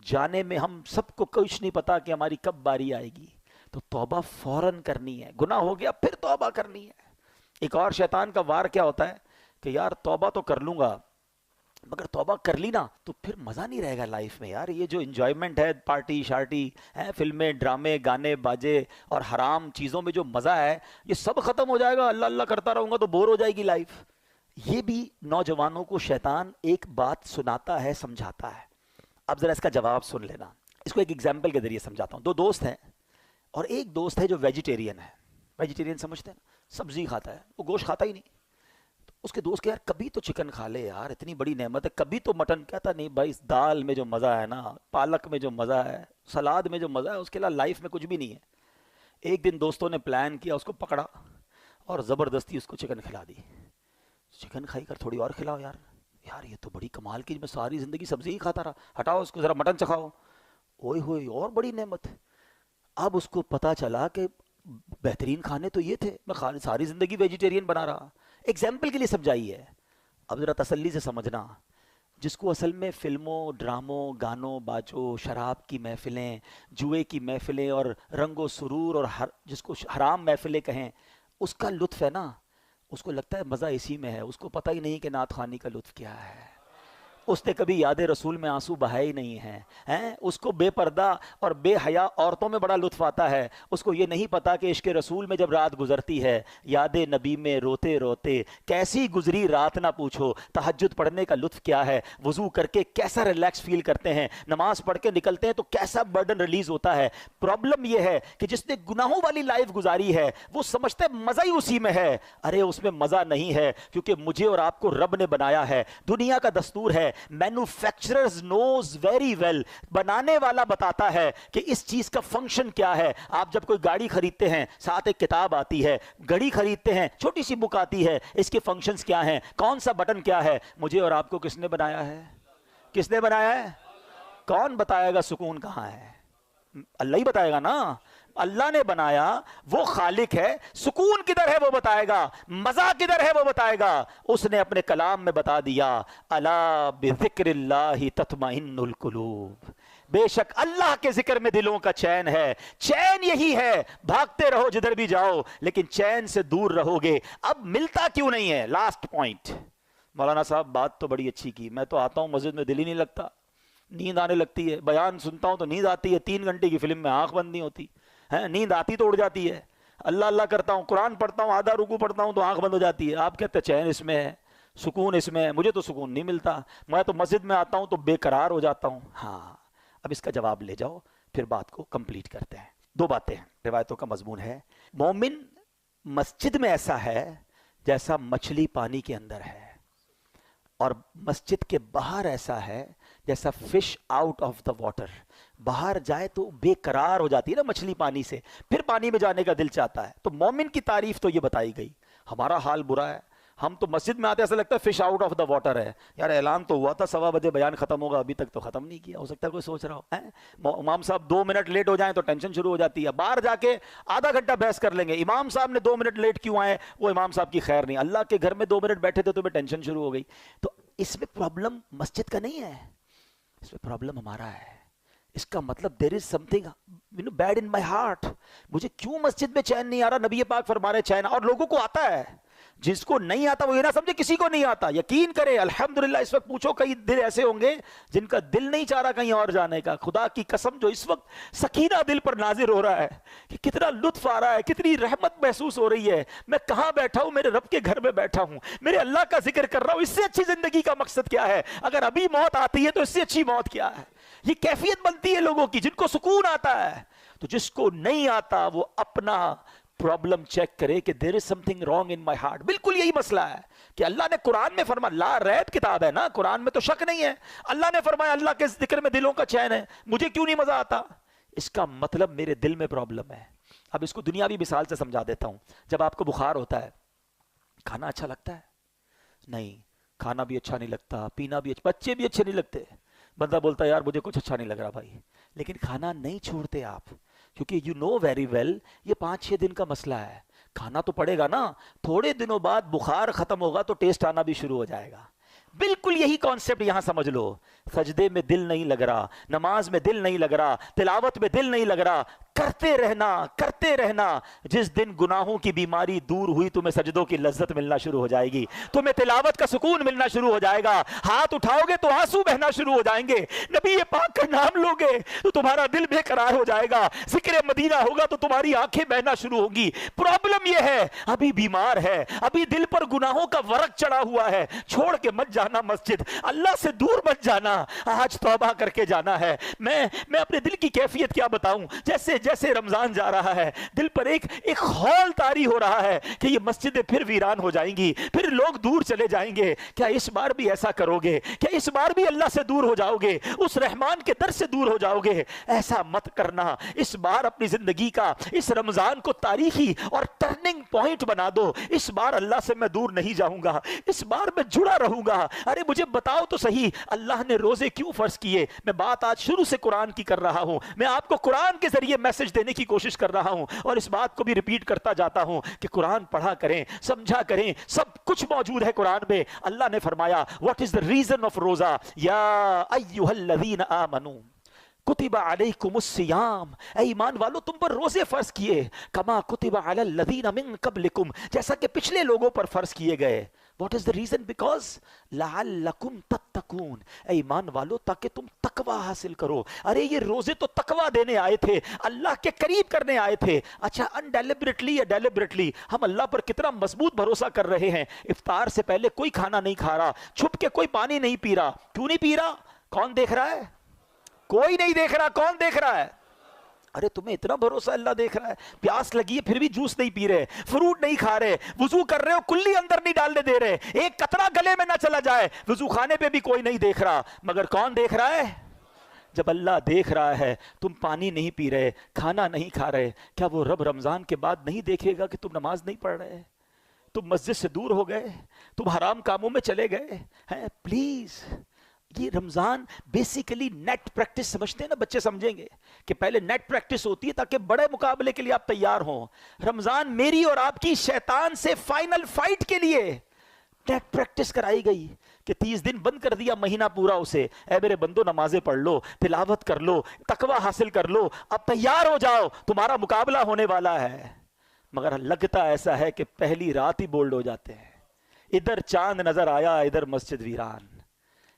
جانے میں ہم سب کو کچھ نہیں پتا کہ ہماری کب باری آئے گی. تو توبہ فوراً کرنی ہے. گناہ ہو گیا پھر توبہ کرنی ہے. ایک اور شیطان کا وار کیا ہوتا ہے کہ یار توبہ تو کر لوں گا مگر توبہ کر لی نا تو پھر مزہ نہیں رہے گا لائف میں. یار یہ جو انجوائمنٹ ہے، پارٹی شارٹی ہے، فلمیں ڈرامے گانے باجے اور حرام چیزوں میں جو مزہ ہے یہ سب ختم ہو جائے گا. اللہ اللہ کرتا رہوں گا تو بور ہو جائے گی لائف. یہ بھی نوجوانوں کو شیطان ایک بات سناتا ہے، سمجھاتا ہے. اب ذرا اس کا جواب سن لینا. اس کو ایک ایگزامپل کے ذریعے سمجھاتا ہوں. 2 دوست ہیں اور ایک دوست ہے جو ویجیٹیرین ہے. ویجیٹیرین سمجھتے ہیں نا؟ سبزی کھاتا ہے، وہ گوشت کھاتا ہی نہیں. تو اس کے دوست کہ یار کبھی تو چکن کھا لے یار، اتنی بڑی نعمت ہے، کبھی تو مٹن. کہتا نہیں بھائی، اس دال میں جو مزہ ہے نا، پالک میں جو مزہ ہے، سلاد میں جو مزہ ہے، اس کے علاوہ لائف میں کچھ بھی نہیں ہے. ایک دن دوستوں نے پلان کیا، اس کو پکڑا اور زبردستی اس کو چکن کھلا دی. چکن کھائی کر تھوڑی اور کھلاؤ یار. یار یہ تو بڑی کمال کی، میں ساری زندگی سبزی ہی کھاتا رہا، ہٹاؤ اس کو، ذرا مٹن چکھاؤ. اوئے ہوئے اور بڑی نعمت. اب اس کو پتا چلا کہ بہترین کھانے تو یہ تھے، میں ساری زندگی ویجیٹیرین بنا رہا. ایگزامپل کے لیے سمجھائی ہے. اب ذرا تسلی سے سمجھنا. جس کو اصل میں فلموں، ڈراموں، گانوں باجوں، شراب کی محفلیں، جوئے کی محفلیں اور رنگ و سرور اور جس کو حرام محفلیں کہیں، اس کا لطف ہے نا، اس کو لگتا ہے مزہ اسی میں ہے. اس کو پتہ ہی نہیں کہ نعت خوانی کا لطف کیا ہے. اس نے کبھی یاد رسول میں آنسو بہائے ہی نہیں ہیں. اس کو بے پردہ اور بے حیا عورتوں میں بڑا لطف آتا ہے. اس کو یہ نہیں پتا کہ عشق رسول میں جب رات گزرتی ہے, یاد نبی میں روتے روتے کیسی گزری رات نہ پوچھو. تہجد پڑھنے کا لطف کیا ہے, وضو کر کے کیسا ریلیکس فیل کرتے ہیں, نماز پڑھ کے نکلتے ہیں تو کیسا برڈن ریلیز ہوتا ہے. پرابلم یہ ہے کہ جس نے گناہوں والی لائف گزاری ہے وہ سمجھتا ہے مزہ ہی اسی میں ہے. ارے اس میں مزہ نہیں ہے, کیونکہ مجھے اور آپ کو رب نے بنایا ہے. دنیا کا دستور ہے, مینوفیکچررز نوز ویری ویل, بنانے والا بتاتا ہے کہ اس چیز کا فنکشن کیا ہے. آپ جب کوئی گاڑی خریدتے ہیں ساتھ ایک کتاب آتی ہے, گھڑی خریدتے ہیں چھوٹی سی بک آتی ہے, اس کے فنکشنز کیا ہیں, کون سا بٹن کیا ہے. مجھے اور آپ کو کس نے بنایا ہے؟ کس نے بنایا ہے؟ کون بتائے گا سکون کہاں ہے؟ اللہ ہی بتائے گا نا. اللہ نے بنایا, وہ خالق ہے. سکون کدھر ہے وہ بتائے گا, مزہ کدھر ہے وہ بتائے گا. اس نے اپنے کلام میں بتا دیا, الا بذکر اللہ تطمئن القلوب, بے شک اللہ کے ذکر میں دلوں کا چین ہے. چین یہی ہے, بھاگتے رہو جدھر بھی جاؤ لیکن چین سے دور رہو گے. اب ملتا کیوں نہیں ہے؟ Last point. مولانا صاحب بات تو بڑی اچھی کی, میں تو آتا ہوں مسجد میں دل ہی نہیں لگتا, نیند آنے لگتی ہے. بیان سنتا ہوں تو نیند آتی ہے, 3 گھنٹے کی فلم میں آنکھ بند نہیں ہوتی ہے, نیند آتی تو اڑ جاتی ہے. اللہ اللہ کرتا ہوں, قرآن پڑھتا ہوں, آدھا رکوع پڑھتا ہوں تو آنکھ بند ہو جاتی ہے. آپ کہتے ہیں چین اس میں ہے, سکون اس میں ہے. مجھے تو سکون نہیں ملتا, میں تو مسجد میں آتا ہوں تو بے قرار ہو جاتا ہوں. ہاں, اب اس کا جواب لے جاؤ, پھر بات کو کمپلیٹ کرتے ہیں. 2 باتیں ہیں, روایتوں کا مضمون ہے. مومن مسجد میں ایسا ہے جیسا مچھلی پانی کے اندر ہے, اور مسجد کے باہر ایسا ہے جیسا fish out of the water. باہر جائے تو بے قرار ہو جاتی ہے نا مچھلی پانی سے, پھر پانی میں جانے کا دل چاہتا ہے. تو مومن کی تعریف تو یہ بتائی گئی. ہمارا حال برا ہے, ہم تو مسجد میں آتے ایسا لگتا ہے fish out of the water ہے. یار اعلان تو ہوا تھا 1:15 بجے بیان ختم ہوگا, ابھی تک تو ختم نہیں کیا. ہو سکتا ہے کوئی سوچ رہا ہو, امام صاحب 2 منٹ لیٹ ہو جائیں تو ٹینشن شروع ہو جاتی ہے. باہر جا کے آدھا گھنٹہ بحث کر لیں گے, امام صاحب نے 2 منٹ لیٹ کیوں آئے, وہ امام صاحب کی خیر نہیں. اللہ کے گھر میں 2 منٹ بیٹھے تھے تو میں ٹینشن شروع ہو گئی. تو اس میں پرابلم مسجد کا نہیں ہے, اس میں پرابلم ہمارا ہے. اس کا مطلب there is something bad in my heart. مجھے کیوں مسجد میں چین نہیں آ رہا؟ نبی پاک فرما رہے چین, اور لوگوں کو آتا ہے. جس کو نہیں آتا وہ یہ نہ سمجھے کسی کو نہیں آتا. یقین کرے الحمدللہ اس وقت پوچھو کئی دل ایسے ہوں گے جن کا دل نہیں چاہ رہا کہیں اور جانے کا. خدا کی قسم جو اس وقت سکینہ دل پر نازل ہو رہا ہے کہ کتنا لطف آ رہا ہے, کتنی رحمت محسوس ہو رہی ہے. میں کہاں بیٹھا ہوں؟ میرے رب کے گھر میں بیٹھا ہوں, میرے اللہ کا ذکر کر رہا ہوں. اس سے اچھی زندگی کا مقصد کیا ہے؟ اگر ابھی موت آتی ہے تو اس سے اچھی موت کیا ہے؟ یہ کیفیت بنتی ہے لوگوں کی جن کو سکون آتا ہے. تو جس کو نہیں آتا وہ اپنا پرابلم چیک کرے کہ there is something wrong in my heart. بالکل یہی مسئلہ ہے کہ اللہ نے قرآن میں فرمایا, لا ریب کتاب ہے نا, قرآن میں تو شک نہیں ہے. اللہ نے فرمایا اللہ کے ذکر میں دلوں کا چین ہے, مجھے کیوں نہیں مزہ آتا؟ اس کا مطلب میرے دل میں پرابلم ہے. اب اس کو دنیاوی مثال سے سمجھا دیتا ہوں. جب آپ کو بخار ہوتا ہے, کھانا اچھا لگتا ہے؟ نہیں, کھانا بھی اچھا نہیں لگتا, پینا بھی اچھا, بچے بھی اچھے نہیں لگتے. بندہ بولتا ہے یار مجھے کچھ اچھا نہیں لگ رہا بھائی, لیکن کھانا نہیں چھوڑتے آپ, کیونکہ یو نو ویری ویل یہ 5-6 دن کا مسئلہ ہے. کھانا تو پڑے گا نا, تھوڑے دنوں بعد بخار ختم ہوگا تو ٹیسٹ آنا بھی شروع ہو جائے گا. بالکل یہی کانسیپٹ یہاں سمجھ لو. سجدے میں دل نہیں لگ رہا, نماز میں دل نہیں لگ رہا, تلاوت میں دل نہیں لگ رہا, کرتے رہنا کرتے رہنا. جس دن گناہوں کی بیماری دور ہوئی تمہیں سجدوں کی لذت ملنا شروع ہو جائے گی, تمہیں تلاوت کا سکون ملنا شروع ہو جائے گا. ہاتھ اٹھاؤ گے تو آنسو بہنا شروع ہو جائیں گے, نبی پاک کا نام لو گے تو تمہارا دل بے قرار ہو جائے گا, ذکر مدینہ ہوگا تو تمہاری آنکھیں بہنا شروع ہوں گی. پرابلم یہ ہے ابھی بیمار ہے, ابھی دل پر گناہوں کا ورق چڑھا ہوا ہے. چھوڑ کے مت جانا مسجد, اللہ سے دور مت جانا, آج توبہ کر کے جانا ہے. میں اپنے دل کی کیفیت کیا بتاؤں, جیسے جیسے رمضان جا رہا ہے دل پر ایک خول طاری ہو رہا ہے کہ یہ مسجدیں پھر ویران ہو جائیں گی, پھر لوگ دور چلے جائیں گے. کیا اس بار بھی ایسا کرو گے؟ کیا اس بار بھی اللہ سے دور ہو جاؤ گے, اس رحمان کے در سے دور ہو جاؤ گے؟ ایسا مت کرنا. اس بار اپنی زندگی کا اس رمضان کو تاریخی اور ٹرننگ پوائنٹ بنا دو. اس بار اللہ سے میں دور نہیں جاؤں گا, اس بار میں جڑا رہوں گا. ارے مجھے بتاؤ تو صحیح, اللہ نے روزے کیوں فرض کیے؟ میں بات آج شروع سے قرآن کی کر رہا ہوں, میں آپ کو قرآن کے ذریعے میسج دینے کی کوشش کر رہا ہوں, اور اس بات کو بھی ریپیٹ کرتا جاتا ہوں کہ قرآن پڑھا کریں, سمجھا کریں. سب کچھ موجود ہے قرآن میں. اللہ نے فرمایا what is the reason of روزہ, یا ایھا الذین آمنوا کتب علیکم الصیام, اے ایمان والو تم پر روزے فرض کیے, کما کتب علی الذین من قبلکم, جیسا کہ پچھلے لوگوں پر فرض کیے گئے. What is the reason? Because لعلکم تتقون, اے ایمان والو تاکہ تم تقوی حاصل کرو. ارے یہ روزے تو تقوی دینے آئے تھے, اللہ کے قریب کرنے آئے تھے. اچھا انڈیلیبریٹلی یا ڈیلیبریٹلی ہم اللہ پر کتنا مضبوط بھروسہ کر رہے ہیں. افطار سے پہلے کوئی کھانا نہیں کھا رہا, چھپ کے کوئی پانی نہیں پی رہا. کیوں نہیں پی رہا؟ کون دیکھ رہا ہے؟ کوئی نہیں دیکھ رہا. کون دیکھ رہا ہے؟ ارے تمہیں اتنا بھروسہ اللہ دیکھ رہا ہے, پیاس لگی ہے پھر بھی جوس نہیں پی رہے, فروٹ نہیں کھا رہے, وضو کر رہے ہو کلی اندر نہیں ڈالنے دے رہے, ایک قطرہ گلے میں نہ چلا جائے, وضو خانے پہ بھی کوئی نہیں دیکھ رہا. مگر کون دیکھ رہا ہے؟ جب اللہ دیکھ رہا ہے, تم پانی نہیں پی رہے, کھانا نہیں کھا رہے, کیا وہ رب رمضان کے بعد نہیں دیکھے گا کہ تم نماز نہیں پڑھ رہے, تم مسجد سے دور ہو گئے, تم حرام کاموں میں چلے گئے ہیں؟ پلیز, یہ رمضان بیسیکلی نیٹ پریکٹس سمجھتے ہیں نا بچے, سمجھیں گے کہ پہلے نیٹ پریکٹس ہوتی ہے تاکہ بڑے مقابلے کے لیے آپ تیار ہوں. رمضان میری اور آپ کی شیطان سے فائنل فائٹ کے لیے نیٹ پریکٹس کرائی گئی کہ 30 دن بند کر دیا, مہینہ پورا اسے, اے میرے بندو نمازیں پڑھ لو, تلاوت کر لو, تقوی حاصل کر لو, اب تیار ہو جاؤ, تمہارا مقابلہ ہونے والا ہے. مگر لگتا ایسا ہے کہ پہلی رات ہی بولڈ ہو جاتے ہیں, ادھر چاند نظر آیا ادھر مسجد ویران.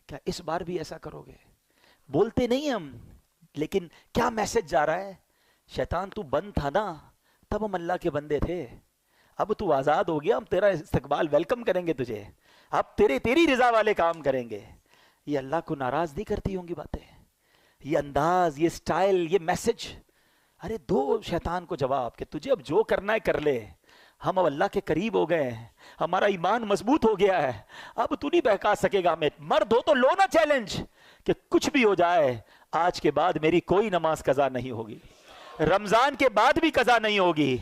کیا اس بار بھی ایسا کرو گے؟ بولتے نہیں ہم, لیکن کیا میسج جا رہا ہے؟ شیطان تو بند تھا نا, تب ہم اللہ کے بندے تھے, اب تو آزاد ہو گیا, ہم تیرا استقبال ویلکم کریں گے تجھے, اب تیری رضا والے کام کریں گے. یہ اللہ کو ناراض نہیں کرتی ہوں گی باتیں؟ یہ انداز, یہ سٹائل, یہ میسج. ارے دو شیطان کو جواب کہ تجھے اب جو کرنا ہے کر لے, ہم اب اللہ کے قریب ہو گئے ہیں, ہمارا ایمان مضبوط ہو گیا ہے, اب تو نہیں بہکا سکے گا ہمیں. مرد ہو تو لو نا چیلنج کہ کچھ بھی ہو جائے, آج کے بعد میری کوئی نماز قضا نہیں ہوگی, رمضان کے بعد بھی قضا نہیں ہوگی,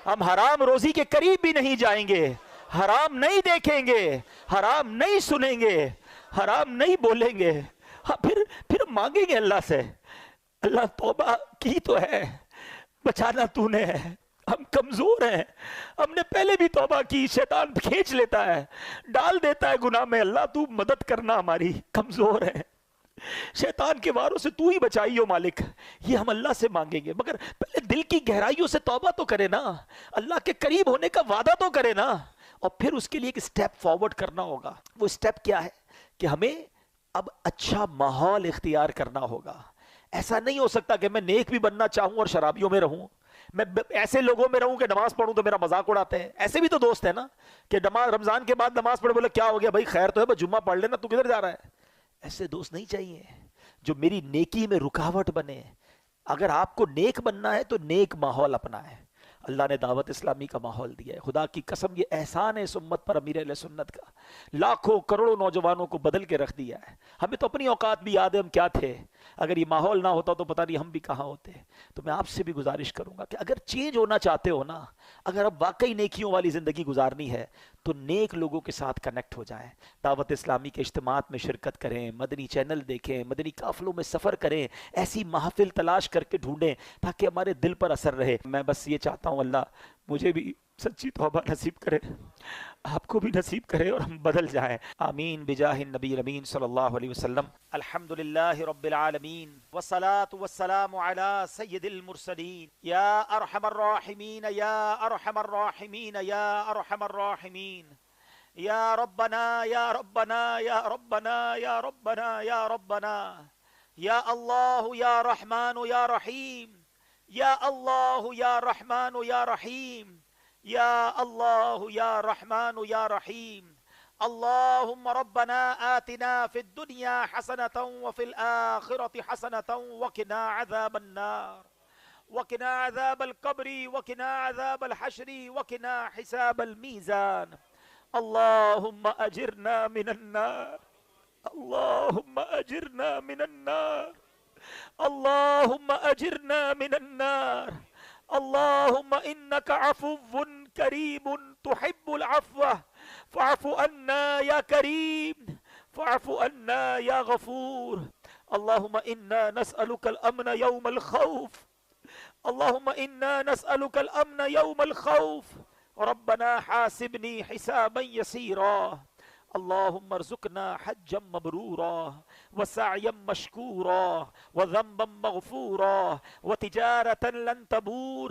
ہم حرام روزی کے قریب بھی نہیں جائیں گے, حرام نہیں دیکھیں گے, حرام نہیں سنیں گے, حرام نہیں بولیں گے. ہاں پھر مانگیں گے اللہ سے, اللہ توبہ کی تو ہے, بچانا تو نے ہے, ہم کمزور ہیں, ہم نے پہلے بھی توبہ کی, شیطان کھینچ لیتا ہے, ڈال دیتا ہے گناہ میں, اللہ تو مدد کرنا, ہماری کمزور ہے, شیطان کے واروں سے تو ہی بچائیو مالک. یہ ہم اللہ سے مانگیں گے, مگر پہلے دل کی گہرائیوں سے توبہ تو کرے نا, اللہ کے قریب ہونے کا وعدہ تو کرے نا, اور پھر اس کے لیے ایک سٹیپ فارورڈ کرنا ہوگا. وہ سٹیپ کیا ہے کہ ہمیں اب اچھا ماحول اختیار کرنا ہوگا. ایسا نہیں ہو سکتا کہ میں نیک بھی بننا چاہوں اور شرابیوں میں رہوں, میں ایسے لوگوں میں رہوں کہ نماز پڑھوں تو میرا مذاق اڑاتے ہیں. ایسے بھی تو دوست ہیں نا کہ رمضان کے بعد نماز پڑھے, بولے کیا ہو گیا بھائی, خیر تو ہے, بس جمعہ پڑھ لینا, تو کدھر جا رہا ہے؟ ایسے دوست نہیں چاہیے جو میری نیکی میں رکاوٹ بنے. اگر آپ کو نیک بننا ہے تو نیک ماحول اپنا ہے. اللہ نے دعوت اسلامی کا ماحول دیا ہے, خدا کی قسم یہ احسان ہے اس امت پر, امیر اہل سنت کا, لاکھوں کروڑوں نوجوانوں کو بدل کے رکھ دیا ہے. ہمیں تو اپنی اوقات بھی یاد ہے ہم کیا تھے, اگر یہ ماحول نہ ہوتا تو پتہ نہیں ہم بھی کہاں ہوتے. تو میں آپ سے بھی گزارش کروں گا کہ اگر چینج ہونا چاہتے ہو نا, اگر اب واقعی نیکیوں والی زندگی گزارنی ہے تو نیک لوگوں کے ساتھ کنیکٹ ہو جائیں, دعوت اسلامی کے اجتماعات میں شرکت کریں, مدنی چینل دیکھیں, مدنی قافلوں میں سفر کریں, ایسی محافل تلاش کر کے ڈھونڈیں تاکہ ہمارے دل پر اثر رہے. میں بس یہ چاہتا ہوں اللہ مجھے بھی سچی توبہ نصیب کرے, آپ کو بھی نصیب کرے, اور ہم بدل جائیں. آمین بجاہ النبی الامین صلی اللہ علیہ وسلم. الحمدللہ رب العالمین, والصلاة والسلام علی سید المرسلین, یا ارحم الراحمین, یا ارحم الراحمین, یا ارحم الراحمین. یا ربنا یا ربنا یا ربنا یا ربنا یا ربنا, یا اللہ یا رحمان یا رحیم, یا اللہ یا رحمان یا رحیم, یا اللہ یا رحمان یا رحیم. اللہم ربنا آتنا فی الدنیا حسنة وفی الآخرة حسنة وقنا عذاب النار, وقنا عذاب القبر, وقنا عذاب الحشر, وقنا حساب الميزان. اللہم اجرنا من النار, اللہم اجرنا من النار, اللہم اجرنا من النار. اللہم انک عفو کریم تحب العفو فاعف عنا یا کریم, فاعف عنا یا غفور. اللہم انا نسألک الامن یوم الخوف, اللہم انا نسألک الامن یوم الخوف. ربنا حاسبنی حسابا یسیرا. اللہم ارزقنا حجا مبرورا, وسعیا مشکورا, وذنبا مغفورا, وتجارة لن تبور,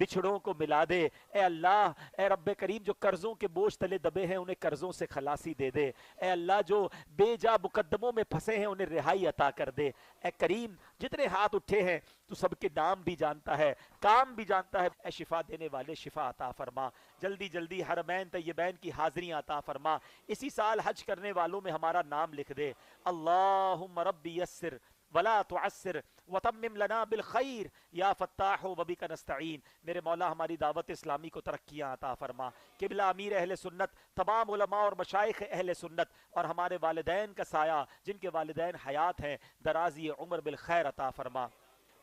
بچھڑوں کو ملا دے۔ اے اللہ، اے رب کریم، جو قرضوں کے بوجھ تلے دبے ہیں انہیں قرضوں سے خلاصی دے دے۔ اے اللہ، جو بے جا مقدموں میں پھنسے ہیں انہیں رہائی عطا کر دے۔ اے کریم، جتنے ہاتھ اٹھے ہیں تو سب کے نام بھی جانتا ہے، کام بھی جانتا ہے۔ اے شفا دینے والے، شفا عطا فرما۔ جلدی جلدی حرمین طیبین کی حاضریاں عطا فرما۔ اسی سال حج کرنے والوں میں ہمارا نام لکھ دے۔ اللہم ربی یسر ولا تعسر وتمم لنا بالخیر یا فتاح وبک نستعین۔ میرے مولا، ہماری دعوت اسلامی کو ترقیاں عطا فرما۔ قبلہ امیر اہل سنت، تمام علماء اور مشائخ اہل سنت، اور ہمارے والدین کا سایہ جن کے والدین حیات ہیں، درازی عمر بالخیر عطا فرما۔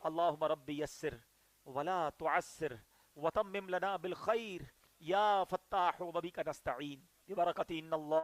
اللہم ربی یسر ولا تعسر وتمم لنا بالخیر یا فتاح وبک نستعین، ببرکت ان اللہ